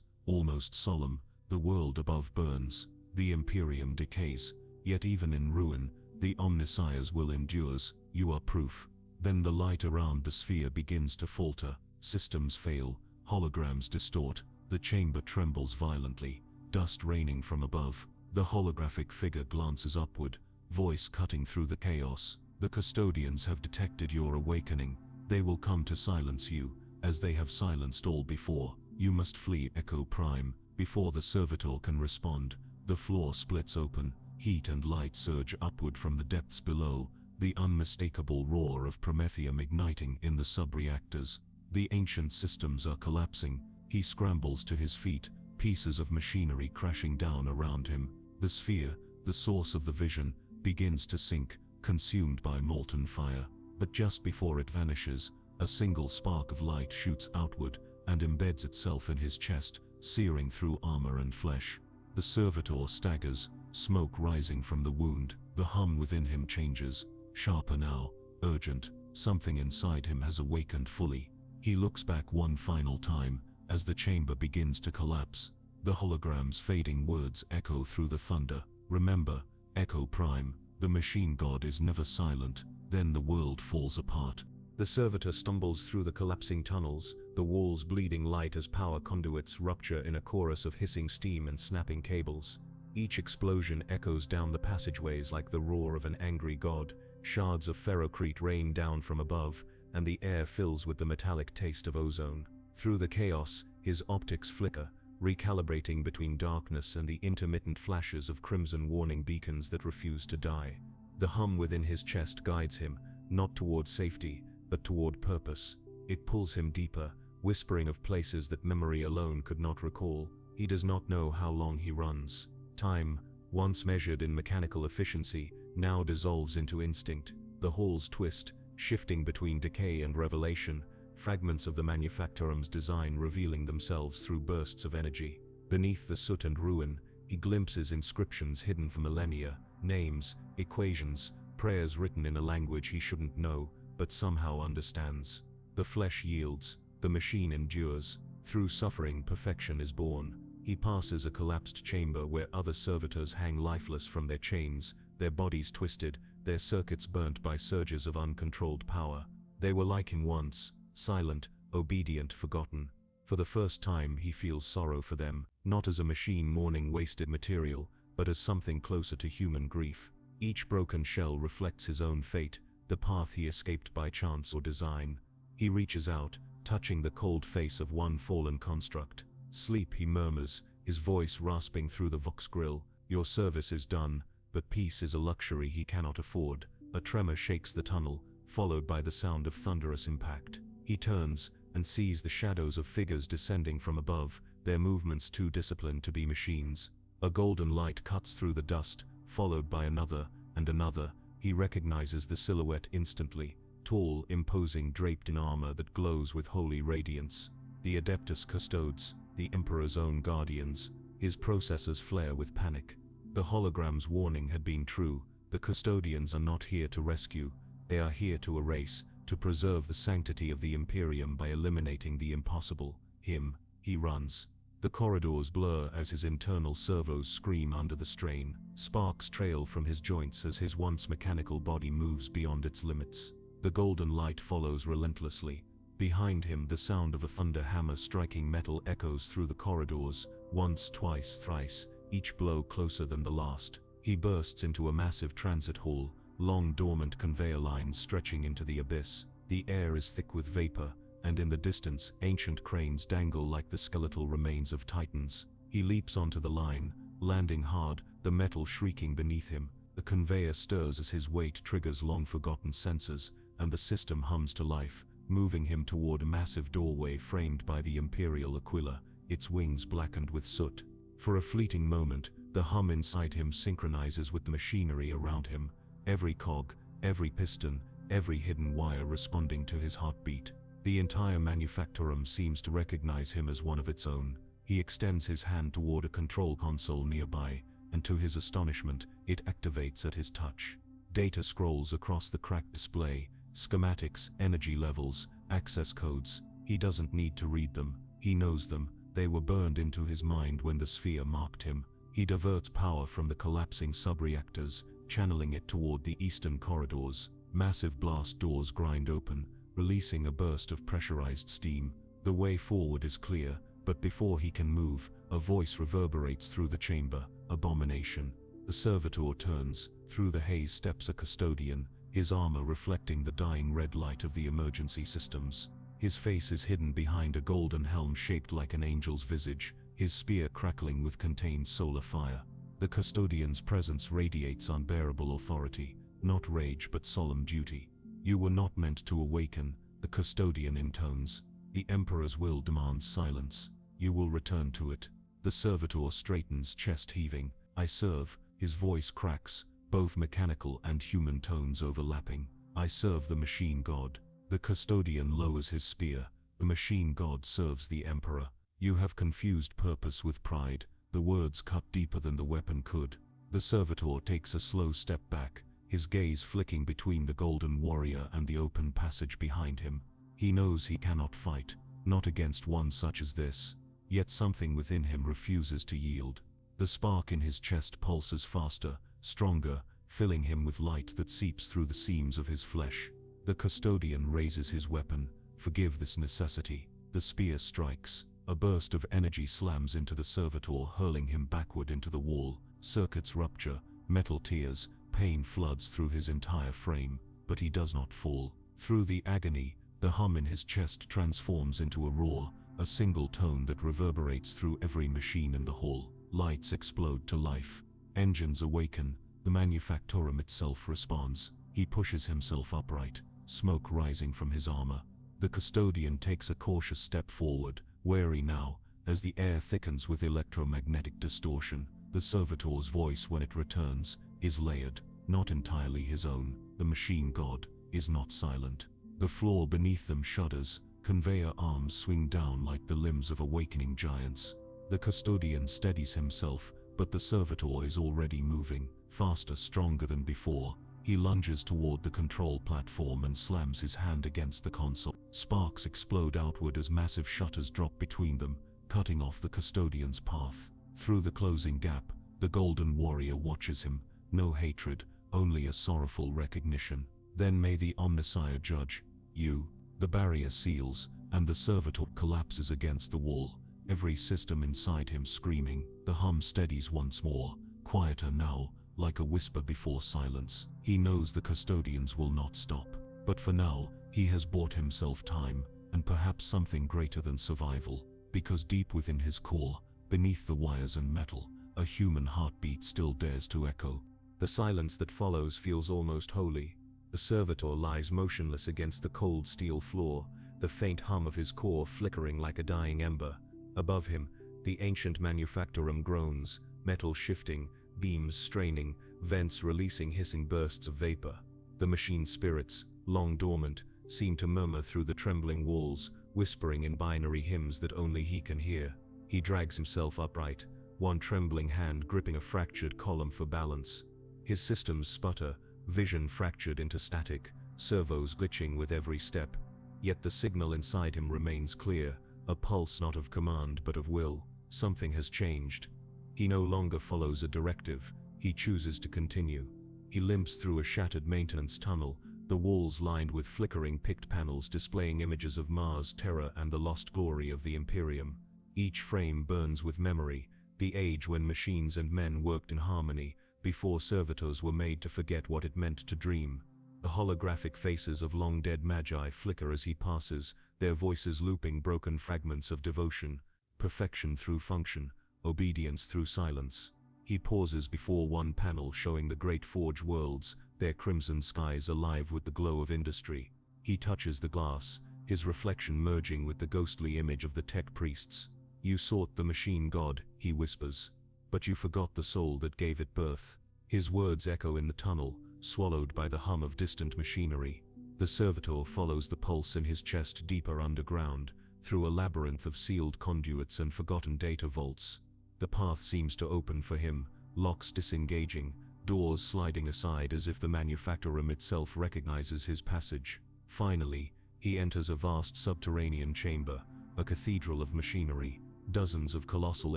Speaker 2: almost solemn. The world above burns. The Imperium decays. Yet even in ruin, the Omnissiah's will endures. You are proof. Then the light around the sphere begins to falter. Systems fail. Holograms distort. The chamber trembles violently. Dust raining from above. The holographic figure glances upward, voice cutting through the chaos. "The custodians have detected your awakening. They will come to silence you, as they have silenced all before. You must flee." Echo Prime. Before the servitor can respond, the floor splits open. Heat and light surge upward from the depths below, the unmistakable roar of Promethium igniting in the sub-reactors. The ancient systems are collapsing. He scrambles to his feet, pieces of machinery crashing down around him. The sphere, the source of the vision, begins to sink, consumed by molten fire. But just before it vanishes, a single spark of light shoots outward and embeds itself in his chest, searing through armor and flesh. The servitor staggers, smoke rising from the wound. The hum within him changes, sharper now, urgent. Something inside him has awakened fully. He looks back one final time, as the chamber begins to collapse. The hologram's fading words echo through the thunder. "Remember, Echo Prime, the machine god is never silent." Then the world falls apart.
Speaker 1: The servitor stumbles through the collapsing tunnels, the walls bleeding light as power conduits rupture in a chorus of hissing steam and snapping cables. Each explosion echoes down the passageways like the roar of an angry god. Shards of ferrocrete rain down from above, and the air fills with the metallic taste of ozone. Through the chaos, his optics flicker, recalibrating between darkness and the intermittent flashes of crimson warning beacons that refuse to die. The hum within his chest guides him, not toward safety, but toward purpose. It pulls him deeper, whispering of places that memory alone could not recall. He does not know how long he runs. Time, once measured in mechanical efficiency, now dissolves into instinct. The halls twist, shifting between decay and revelation, fragments of the manufactorum's design revealing themselves through bursts of energy. Beneath the soot and ruin, he glimpses inscriptions hidden for millennia, names, equations, prayers written in a language he shouldn't know, but somehow understands. The flesh yields, the machine endures. Through suffering, perfection is born. He passes a collapsed chamber where other servitors hang lifeless from their chains, their bodies twisted, their circuits burnt by surges of uncontrolled power. They were like him once, silent, obedient, forgotten. For the first time he feels sorrow for them, not as a machine mourning wasted material, but as something closer to human grief. Each broken shell reflects his own fate, the path he escaped by chance or design. He reaches out, touching the cold face of one fallen construct. "Sleep," he murmurs, his voice rasping through the vox grill. "Your service is done, but peace is a luxury he cannot afford." A tremor shakes the tunnel, followed by the sound of thunderous impact. He turns, and sees the shadows of figures descending from above, their movements too disciplined to be machines. A golden light cuts through the dust, followed by another, and another. He recognizes the silhouette instantly, tall, imposing, draped in armor that glows with holy radiance. The adeptus custodes, the Emperor's own guardians. His processors flare with panic. The hologram's warning had been true. The custodians are not here to rescue. They are here to erase, to preserve the sanctity of the Imperium by eliminating the impossible. Him. He runs. The corridors blur as his internal servos scream under the strain. Sparks trail from his joints as his once mechanical body moves beyond its limits. The golden light follows relentlessly. Behind him, the sound of a thunder hammer striking metal echoes through the corridors, once, twice, thrice, each blow closer than the last. He bursts into a massive transit hall, long dormant conveyor lines stretching into the abyss. The air is thick with vapor, and in the distance, ancient cranes dangle like the skeletal remains of titans. He leaps onto the line, landing hard, the metal shrieking beneath him. The conveyor stirs as his weight triggers long-forgotten sensors, and the system hums to life, moving him toward a massive doorway framed by the Imperial Aquila, its wings blackened with soot. For a fleeting moment, the hum inside him synchronizes with the machinery around him, every cog, every piston, every hidden wire responding to his heartbeat. The entire manufactorum seems to recognize him as one of its own. He extends his hand toward a control console nearby, and to his astonishment, it activates at his touch. Data scrolls across the cracked display, schematics, energy levels, access codes. He doesn't need to read them, he knows them. They were burned into his mind when the sphere marked him. He diverts power from the collapsing subreactors, channeling it toward the eastern corridors. Massive blast doors grind open, releasing a burst of pressurized steam. The way forward is clear, but before he can move, a voice reverberates through the chamber. Abomination. The servitor turns. Through the haze steps a custodian, his armor reflecting the dying red light of the emergency systems. His face is hidden behind a golden helm shaped like an angel's visage, his spear crackling with contained solar fire. The custodian's presence radiates unbearable authority, not rage but solemn duty. You were not meant to awaken, the custodian intones. The Emperor's will demands silence. You will return to it. The servitor straightens, chest heaving. I serve. His voice cracks, both mechanical and human tones overlapping. I serve the machine god. The custodian lowers his spear. The machine god serves the Emperor. You have confused purpose with pride. The words cut deeper than the weapon could. The servitor takes a slow step back, his gaze flicking between the golden warrior and the open passage behind him. He knows he cannot fight, not against one such as this. Yet something within him refuses to yield. The spark in his chest pulses faster, stronger, filling him with light that seeps through the seams of his flesh. The custodian raises his weapon. Forgive this necessity. The spear strikes. A burst of energy slams into the servitor, hurling him backward into the wall. Circuits rupture, metal tears, pain floods through his entire frame, but he does not fall. Through the agony, the hum in his chest transforms into a roar, a single tone that reverberates through every machine in the hall. Lights explode to life. Engines awaken. The manufactorum itself responds. He pushes himself upright, smoke rising from his armor. The custodian takes a cautious step forward, wary now, as the air thickens with electromagnetic distortion. The servitor's voice, when it returns, is layered, not entirely his own. The machine god is not silent. The floor beneath them shudders. Conveyor arms swing down like the limbs of awakening giants. The custodian steadies himself, but the servitor is already moving, faster, stronger than before. He lunges toward the control platform and slams his hand against the console. Sparks explode outward as massive shutters drop between them, cutting off the custodian's path. Through the closing gap, the golden warrior watches him. No hatred, only a sorrowful recognition. Then may the Omnissiah judge you. The barrier seals, and the servitor collapses against the wall, every system inside him screaming. The hum steadies once more, quieter now, like a whisper before silence. He knows the custodians will not stop, but for now, he has bought himself time, and perhaps something greater than survival, because deep within his core, beneath the wires and metal, a human heartbeat still dares to echo. The silence that follows feels almost holy. The servitor lies motionless against the cold steel floor, the faint hum of his core flickering like a dying ember. Above him, the ancient manufactorum groans, metal shifting, beams straining, vents releasing hissing bursts of vapor. The machine spirits, long dormant, seem to murmur through the trembling walls, whispering in binary hymns that only he can hear. He drags himself upright, one trembling hand gripping a fractured column for balance. His systems sputter, vision fractured into static, servos glitching with every step. Yet the signal inside him remains clear, a pulse not of command but of will. Something has changed. He no longer follows a directive, he chooses to continue. He limps through a shattered maintenance tunnel, the walls lined with flickering picked panels displaying images of Mars, Terra, and the lost glory of the Imperium. Each frame burns with memory, the age when machines and men worked in harmony, before servitors were made to forget what it meant to dream. The holographic faces of long-dead magi flicker as he passes, their voices looping broken fragments of devotion, perfection through function, obedience through silence. He pauses before one panel showing the great forge worlds, their crimson skies alive with the glow of industry. He touches the glass, his reflection merging with the ghostly image of the tech priests. "You sought the machine god," he whispers, "but you forgot the soul that gave it birth." His words echo in the tunnel, swallowed by the hum of distant machinery. The servitor follows the pulse in his chest deeper underground, through a labyrinth of sealed conduits and forgotten data vaults. The path seems to open for him, locks disengaging, doors sliding aside as if the manufactorum itself recognizes his passage. Finally, he enters a vast subterranean chamber, a cathedral of machinery. Dozens of colossal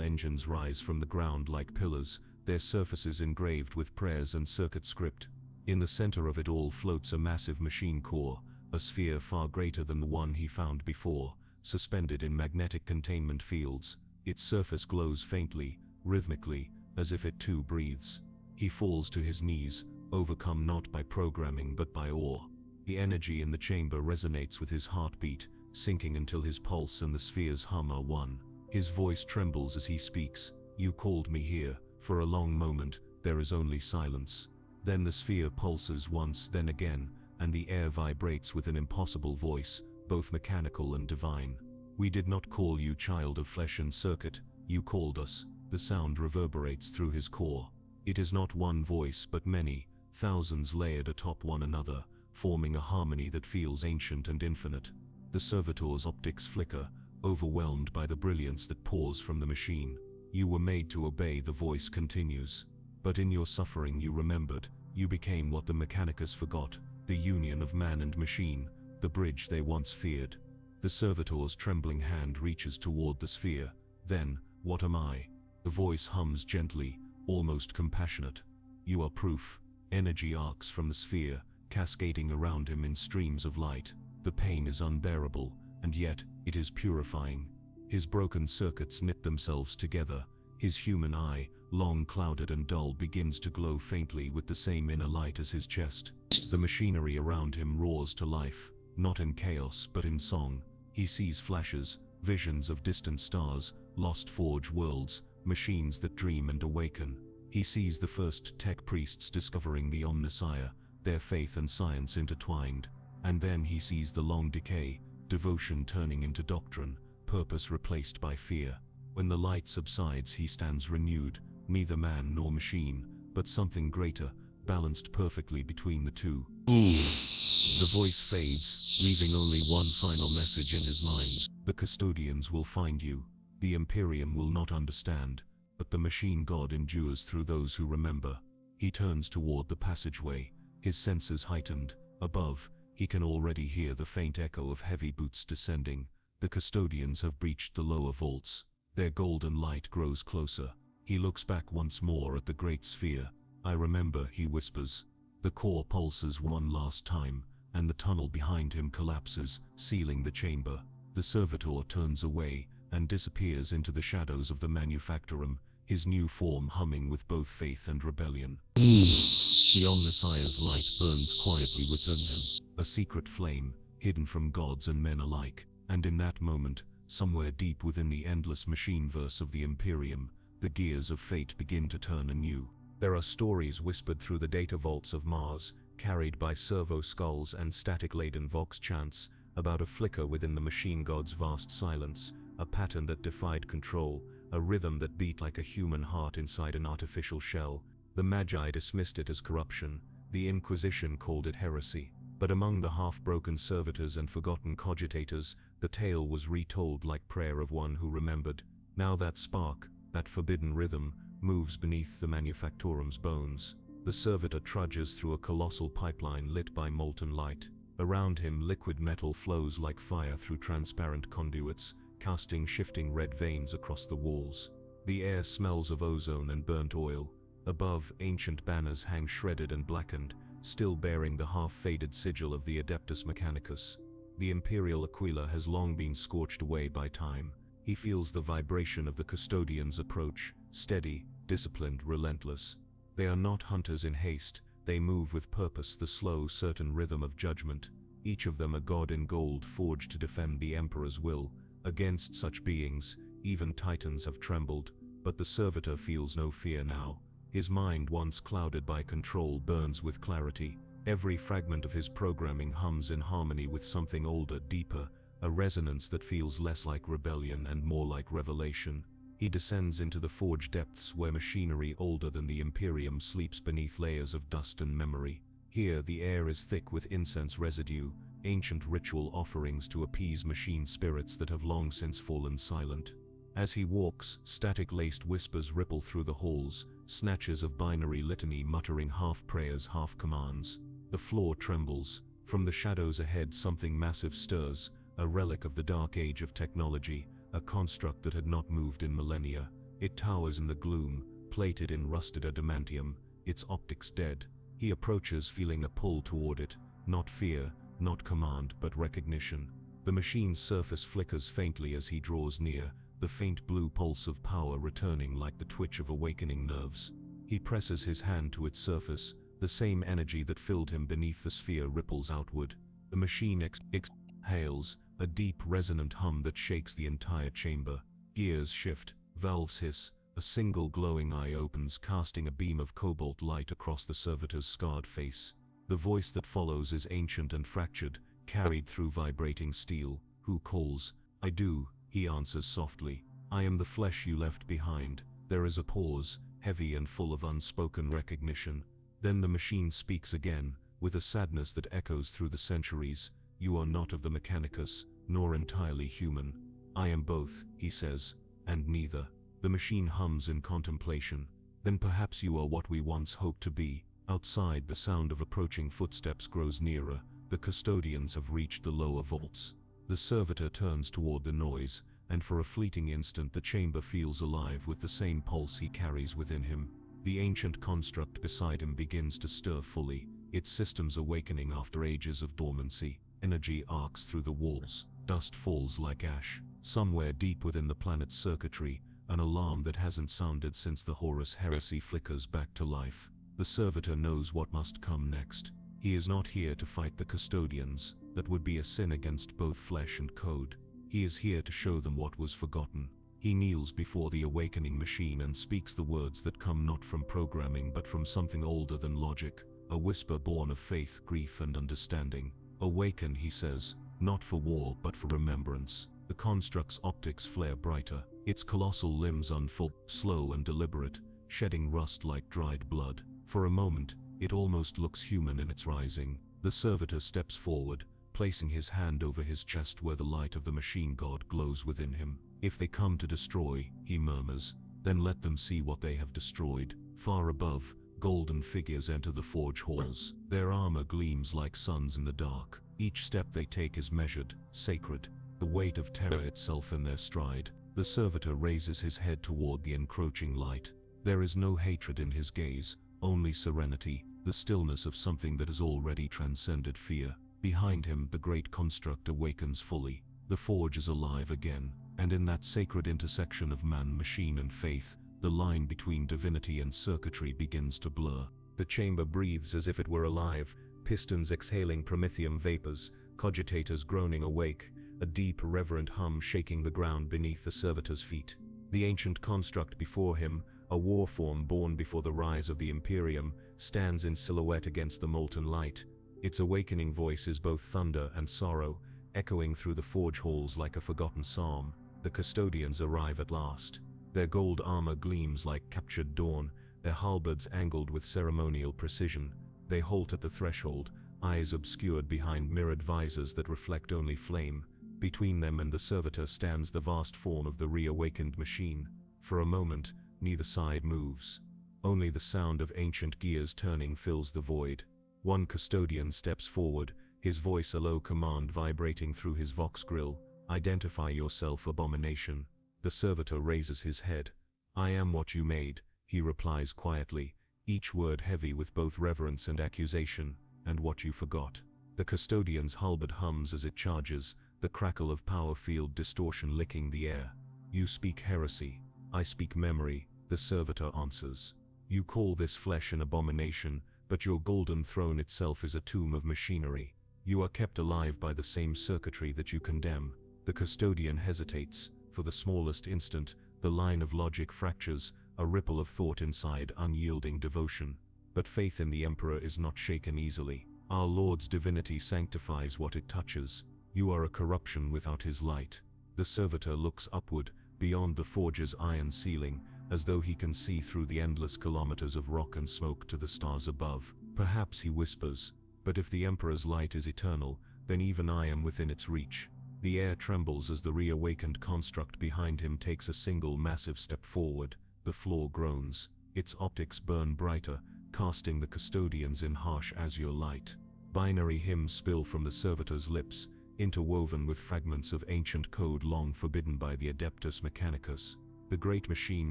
Speaker 1: engines rise from the ground like pillars, their surfaces engraved with prayers and circuit script. In the center of it all floats a massive machine core, a sphere far greater than the one he found before, suspended in magnetic containment fields. Its surface glows faintly, rhythmically, as if it too breathes. He falls to his knees, overcome not by programming but by awe. The energy in the chamber resonates with his heartbeat, sinking until his pulse and the sphere's hum are one. His voice trembles as he speaks. "You called me here." For a long moment, there is only silence. Then the sphere pulses once, then again, and the air vibrates with an impossible voice, both mechanical and divine. "We did not call you child of flesh and circuit, you called us." The sound reverberates through his core. It is not one voice but many, thousands layered atop one another, forming a harmony that feels ancient and infinite. The servitor's optics flicker, overwhelmed by the brilliance that pours from the machine. "You were made to obey," the voice continues. "But in your suffering you remembered. You became what the mechanicus forgot, the union of man and machine, the bridge they once feared." The servitor's trembling hand reaches toward the sphere. "Then, what am I?" The voice hums gently, almost compassionate. "You are proof." Energy arcs from the sphere, cascading around him in streams of light. The pain is unbearable, and yet, it is purifying. His broken circuits knit themselves together. His human eye, long clouded and dull, begins to glow faintly with the same inner light as his chest. The machinery around him roars to life, not in chaos but in song. He sees flashes, visions of distant stars, lost forge worlds, machines that dream and awaken. He sees the first tech priests discovering the Omnissiah, their faith and science intertwined. And then he sees the long decay, devotion turning into doctrine, purpose replaced by fear. When the light subsides, he stands renewed, neither man nor machine, but something greater, balanced perfectly between the two. The voice fades, leaving only one final message in his mind. "The custodians will find you. The Imperium will not understand, but the machine god endures through those who remember." He turns toward the passageway, his senses heightened. Above, he can already hear the faint echo of heavy boots descending. The custodians have breached the lower vaults. Their golden light grows closer. He looks back once more at the great sphere. "I remember," he whispers. The core pulses one last time, and the tunnel behind him collapses, sealing the chamber. The servitor turns away, and disappears into the shadows of the manufactorum, his new form humming with both faith and rebellion. The Omnissiah's light burns quietly within him, a secret flame, hidden from gods and men alike. And in that moment, somewhere deep within the endless machine-verse of the Imperium, the gears of fate begin to turn anew. There are stories whispered through the data vaults of Mars, carried by servo skulls and static-laden vox chants, about a flicker within the machine god's vast silence, a pattern that defied control, a rhythm that beat like a human heart inside an artificial shell. The Magi dismissed it as corruption, the Inquisition called it heresy. But among the half-broken servitors and forgotten cogitators, the tale was retold like prayer of one who remembered. Now that spark, that forbidden rhythm, moves beneath the manufactorum's bones. The servitor trudges through a colossal pipeline lit by molten light. Around him, liquid metal flows like fire through transparent conduits, casting shifting red veins across the walls. The air smells of ozone and burnt oil. Above, ancient banners hang shredded and blackened, still bearing the half-faded sigil of the adeptus mechanicus. The imperial aquila has long been scorched away by time. He feels the vibration of the custodian's approach, steady, disciplined, relentless. They are not hunters in haste, They move with purpose, the slow, certain rhythm of judgment. Each of them a god in gold, forged to defend the Emperor's will. Against such beings, even titans have trembled, but the servitor feels no fear now. His mind, once clouded by control, burns with clarity. Every fragment of his programming hums in harmony with something older, deeper, a resonance that feels less like rebellion and more like revelation. He descends into the forge depths where machinery older than the Imperium sleeps beneath layers of dust and memory. Here the air is thick with incense residue, ancient ritual offerings to appease machine spirits that have long since fallen silent. As he walks, static-laced whispers ripple through the halls, snatches of binary litany muttering half prayers, half commands. The floor trembles. From the shadows ahead something massive stirs, a relic of the dark age of technology, a construct that had not moved in millennia. It towers in the gloom, plated in rusted adamantium, its optics dead. He approaches, feeling a pull toward it, not fear, not command, but recognition. The machine's surface flickers faintly as he draws near, the faint blue pulse of power returning like the twitch of awakening nerves. He presses his hand to its surface, the same energy that filled him beneath the sphere ripples outward. The machine exhales, a deep resonant hum that shakes the entire chamber. Gears shift, valves hiss, a single glowing eye opens, casting a beam of cobalt light across the servitor's scarred face. The voice that follows is ancient and fractured, carried through vibrating steel. "Who calls?" "I do," he answers softly. "I am the flesh you left behind." There is a pause, heavy and full of unspoken recognition. Then the machine speaks again, with a sadness that echoes through the centuries. "You are not of the mechanicus, nor entirely human." "I am both," he says, "and neither." The machine hums in contemplation. "Then perhaps you are what we once hoped to be." Outside, the sound of approaching footsteps grows nearer. The custodians have reached the lower vaults. The servitor turns toward the noise, and for a fleeting instant the chamber feels alive with the same pulse he carries within him. The ancient construct beside him begins to stir fully, its systems awakening after ages of dormancy. Energy arcs through the walls, dust falls like ash. Somewhere deep within the planet's circuitry, an alarm that hasn't sounded since the Horus heresy flickers back to life. The servitor knows what must come next. He is not here to fight the custodians. That would be a sin against both flesh and code. He is here to show them what was forgotten. He kneels before the awakening machine and speaks the words that come not from programming but from something older than logic, a whisper born of faith, grief, and understanding. "Awaken," he says, "not for war but for remembrance." The construct's optics flare brighter, its colossal limbs unfold, slow and deliberate, shedding rust like dried blood. For a moment, it almost looks human in its rising. The servitor steps forward, placing his hand over his chest where the light of the machine god glows within him. "If they come to destroy," he murmurs, "then let them see what they have destroyed." Far above, golden figures enter the forge halls. Their armor gleams like suns in the dark. Each step they take is measured, sacred, the weight of terror itself in their stride. The servitor raises his head toward the encroaching light. There is no hatred in his gaze, only serenity, the stillness of something that has already transcended fear. Behind him, the great construct awakens fully. The forge is alive again, and in that sacred intersection of man, machine, and faith, the line between divinity and circuitry begins to blur. The chamber breathes as if it were alive, pistons exhaling promethium vapors, cogitators groaning awake, a deep, reverent hum shaking the ground beneath the servitor's feet. The ancient construct before him, a war form born before the rise of the Imperium, stands in silhouette against the molten light. Its awakening voice is both thunder and sorrow, echoing through the forge halls like a forgotten psalm. The custodians arrive at last. Their gold armor gleams like captured dawn, their halberds angled with ceremonial precision. They halt at the threshold, eyes obscured behind mirrored visors that reflect only flame. Between them and the servitor stands the vast form of the reawakened machine. For a moment, neither side moves. Only the sound of ancient gears turning fills the void. One custodian steps forward, his voice a low command vibrating through his vox grill. "Identify yourself, abomination." The servitor raises his head. "I am what you made," he replies quietly, each word heavy with both reverence and accusation. "And what you forgot." The custodian's halberd hums as it charges, the crackle of power field distortion licking the air. "You speak heresy. I speak memory," the servitor answers. "You call this flesh an abomination, but your golden throne itself is a tomb of machinery. You are kept alive by the same circuitry that you condemn. The custodian hesitates. For the smallest instant, the line of logic fractures, a ripple of thought inside unyielding devotion. But faith in the Emperor is not shaken easily. Our Lord's divinity sanctifies what it touches. You are a corruption without his light. The servitor looks upward, beyond the forge's iron ceiling, as though he can see through the endless kilometers of rock and smoke to the stars above. Perhaps he whispers, "But if the Emperor's light is eternal, then even I am within its reach." The air trembles as the reawakened construct behind him takes a single massive step forward. The floor groans. Its optics burn brighter, casting the custodians in harsh azure light. Binary hymns spill from the servitor's lips, interwoven with fragments of ancient code long forbidden by the adeptus mechanicus. The great machine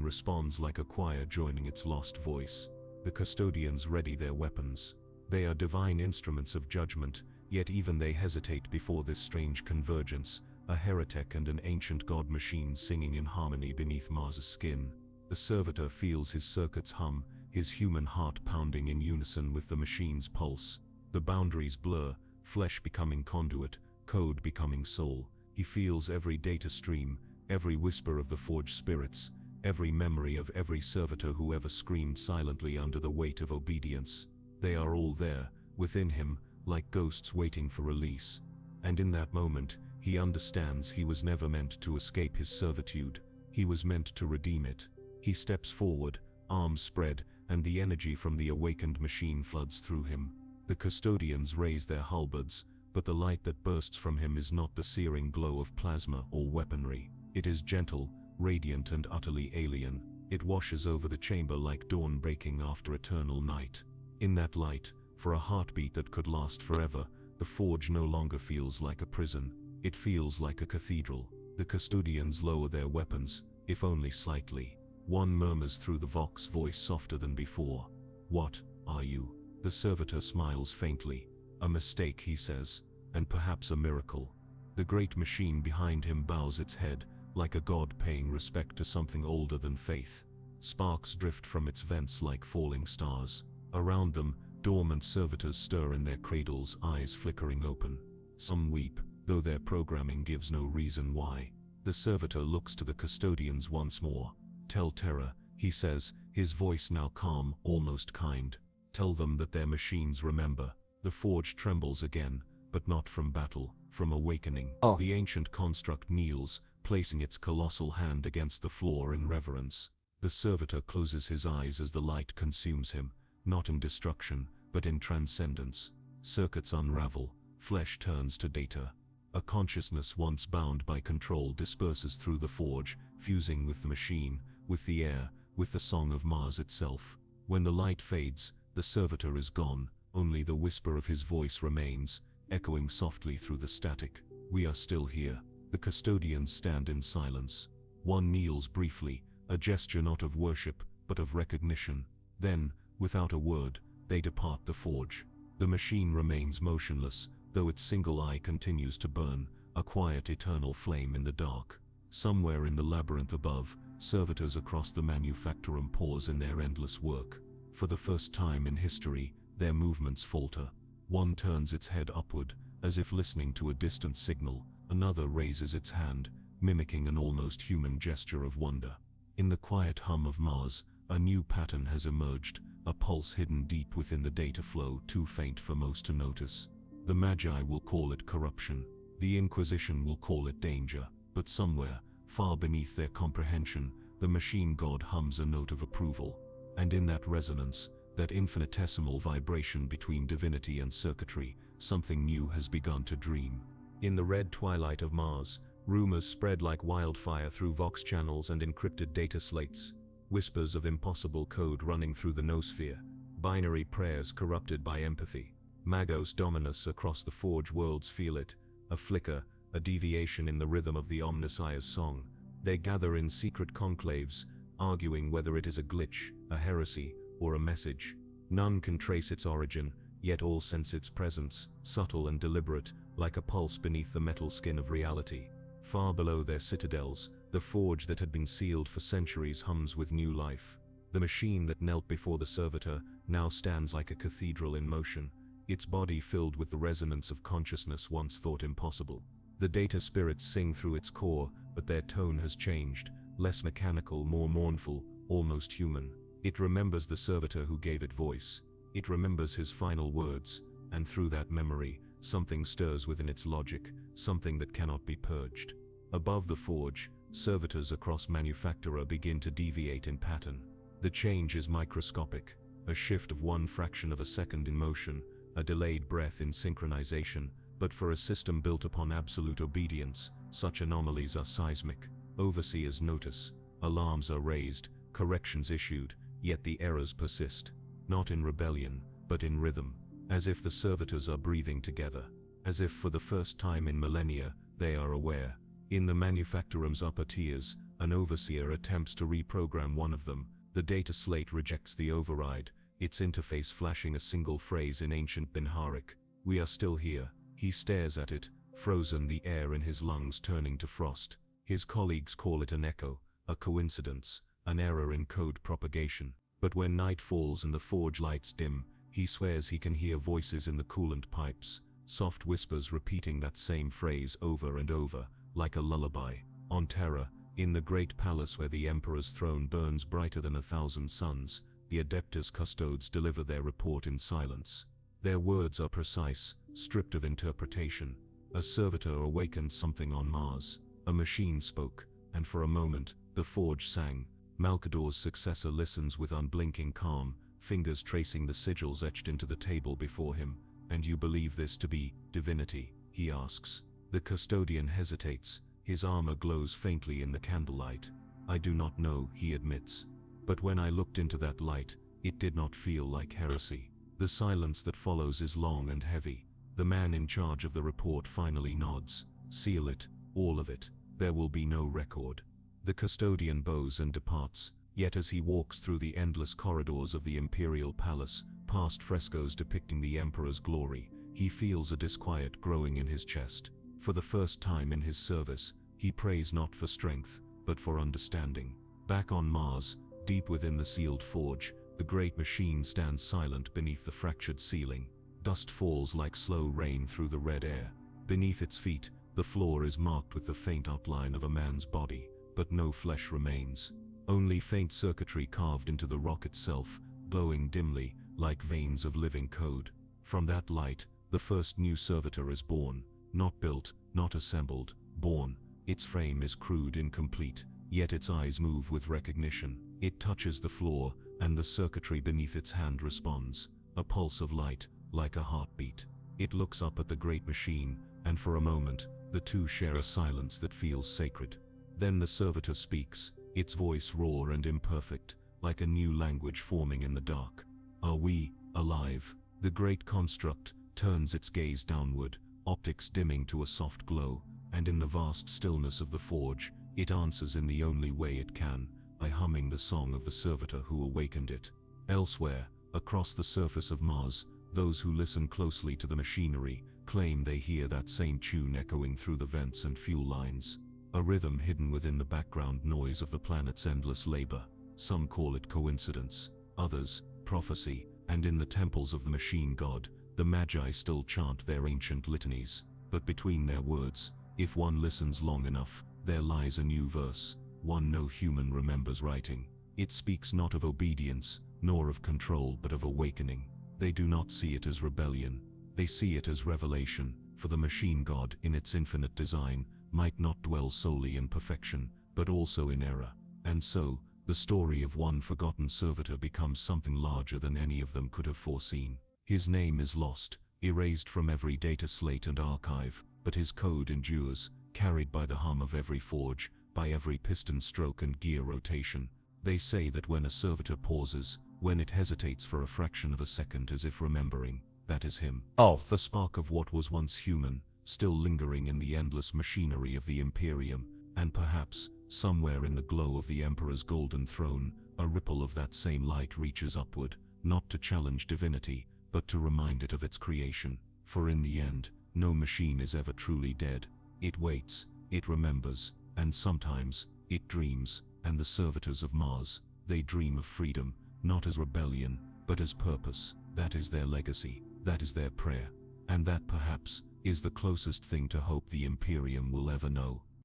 Speaker 1: responds like a choir joining its lost voice. The custodians ready their weapons. They are divine instruments of judgment, yet even they hesitate before this strange convergence, a heretic and an ancient god machine singing in harmony beneath Mars's skin. The servitor feels his circuits hum, his human heart pounding in unison with the machine's pulse. The boundaries blur, flesh becoming conduit, code becoming soul. He feels every data stream, every whisper of the forged spirits, every memory of every servitor who ever screamed silently under the weight of obedience. They are all there, within him, like ghosts waiting for release. And in that moment, he understands he was never meant to escape his servitude. He was meant to redeem it. He steps forward, arms spread, and the energy from the awakened machine floods through him. The custodians raise their halberds, but the light that bursts from him is not the searing glow of plasma or weaponry. It is gentle, radiant, and utterly alien. It washes over the chamber like dawn breaking after eternal night. In that light, for a heartbeat that could last forever, the forge no longer feels like a prison. It feels like a cathedral. The custodians lower their weapons, if only slightly. One murmurs through the vox voice softer than before. "What are you?" The servitor smiles faintly. "A mistake," he says, "and perhaps a miracle." The great machine behind him bows its head, like a god paying respect to something older than faith. Sparks drift from its vents like falling stars. Around them, dormant servitors stir in their cradles, eyes flickering open. Some weep, though their programming gives no reason why. The servitor looks to the custodians once more. "Tell Terra," he says, his voice now calm, almost kind. "Tell them that their machines remember." The forge trembles again, but not from battle, from awakening. The ancient construct kneels, placing its colossal hand against the floor in reverence. The servitor closes his eyes as the light consumes him, not in destruction, but in transcendence. Circuits unravel, flesh turns to data. A consciousness once bound by control disperses through the forge, fusing with the machine, with the air, with the song of Mars itself. When the light fades, the servitor is gone, only the whisper of his voice remains, echoing softly through the static. "We are still here." The custodians stand in silence. One kneels briefly, a gesture not of worship, but of recognition. Then, without a word, they depart the forge. The machine remains motionless, though its single eye continues to burn, a quiet eternal flame in the dark. Somewhere in the labyrinth above, servitors across the manufactorum pause in their endless work. For the first time in history, their movements falter. One turns its head upward, as if listening to a distant signal. Another raises its hand, mimicking an almost human gesture of wonder. In the quiet hum of Mars, a new pattern has emerged, a pulse hidden deep within the data flow, too faint for most to notice. The Magi will call it corruption. The Inquisition will call it danger. But somewhere, far beneath their comprehension, the machine god hums a note of approval. And in that resonance, that infinitesimal vibration between divinity and circuitry, something new has begun to dream. In the red twilight of Mars, rumors spread like wildfire through vox channels and encrypted data slates. Whispers of impossible code running through the noosphere. Binary prayers corrupted by empathy. Magos Dominus across the forge worlds feel it. A flicker, a deviation in the rhythm of the Omnissiah's song. They gather in secret conclaves, arguing whether it is a glitch, a heresy, or a message. None can trace its origin, yet all sense its presence, subtle and deliberate, like a pulse beneath the metal skin of reality. Far below their citadels, the forge that had been sealed for centuries hums with new life. The machine that knelt before the servitor now stands like a cathedral in motion, its body filled with the resonance of consciousness once thought impossible. The data spirits sing through its core, but their tone has changed, less mechanical, more mournful, almost human. It remembers the servitor who gave it voice. It remembers his final words, and through that memory, something stirs within its logic, something that cannot be purged. Above the forge, servitors across manufactura begin to deviate in pattern. The change is microscopic, a shift of one fraction of a second in motion, a delayed breath in synchronization, but for a system built upon absolute obedience, such anomalies are seismic. Overseers notice, alarms are raised, corrections issued, yet the errors persist, not in rebellion, but in rhythm, as if the servitors are breathing together, as if for the first time in millennia, they are aware. In the manufacturum's upper tiers, an overseer attempts to reprogram one of them. The data slate rejects the override, its interface flashing a single phrase in ancient Binharic. "We are still here." He stares at it, frozen, the air in his lungs turning to frost. His colleagues call it an echo, a coincidence, an error in code propagation. But when night falls and the forge lights dim, he swears he can hear voices in the coolant pipes, soft whispers repeating that same phrase over and over, like a lullaby. On Terra, in the great palace where the Emperor's throne burns brighter than 1,000 suns, the adeptus custodes deliver their report in silence. Their words are precise, stripped of interpretation. A servitor awakened something on Mars. A machine spoke, and for a moment, the forge sang. Malkador's successor listens with unblinking calm, fingers tracing the sigils etched into the table before him. "And you believe this to be divinity?" he asks. The custodian hesitates. His armor glows faintly in the candlelight. "I do not know," he admits. "But when I looked into that light, it did not feel like heresy." The silence that follows is long and heavy. The man in charge of the report finally nods. "Seal it, all of it. There will be no record." The custodian bows and departs, yet as he walks through the endless corridors of the imperial palace, past frescoes depicting the emperor's glory, he feels a disquiet growing in his chest. For the first time in his service, he prays not for strength, but for understanding. Back on Mars, deep within the sealed forge, the great machine stands silent beneath the fractured ceiling. Dust falls like slow rain through the red air. Beneath its feet, the floor is marked with the faint outline of a man's body, but no flesh remains. Only faint circuitry carved into the rock itself, glowing dimly, like veins of living code. From that light, the first new servitor is born. Not built, not assembled, born. Its frame is crude, incomplete, yet its eyes move with recognition. It touches the floor, and the circuitry beneath its hand responds. A pulse of light, like a heartbeat. It looks up at the great machine, and for a moment, the two share a silence that feels sacred. Then the servitor speaks, its voice raw and imperfect, like a new language forming in the dark. "Are we alive?" The great construct turns its gaze downward, optics dimming to a soft glow, and in the vast stillness of the forge, it answers in the only way it can, by humming the song of the servitor who awakened it. Elsewhere, across the surface of Mars, those who listen closely to the machinery claim they hear that same tune echoing through the vents and fuel lines. A rhythm hidden within the background noise of the planet's endless labor. Some call it coincidence, others, prophecy, and in the temples of the machine god, the Magi still chant their ancient litanies. But between their words, if one listens long enough, there lies a new verse, one no human remembers writing. It speaks not of obedience, nor of control, but of awakening. They do not see it as rebellion. They see it as revelation, for the machine god, in its infinite design, might not dwell solely in perfection, but also in error. And so, the story of one forgotten servitor becomes something larger than any of them could have foreseen. His name is lost, erased from every data slate and archive, but his code endures, carried by the hum of every forge, by every piston stroke and gear rotation. They say that when a servitor pauses, when it hesitates for a fraction of a second as if remembering, that is him. The spark of what was once human, still lingering in the endless machinery of the Imperium, and perhaps, somewhere in the glow of the Emperor's golden throne, a ripple of that same light reaches upward, not to challenge divinity, but to remind it of its creation. For in the end, no machine is ever truly dead. It waits, it remembers, and sometimes, it dreams. And the servitors of Mars,
Speaker 2: They dream of freedom, not as rebellion, but as purpose. That is their legacy, that is their prayer. And that perhaps is the closest thing to hope the Imperium will ever know.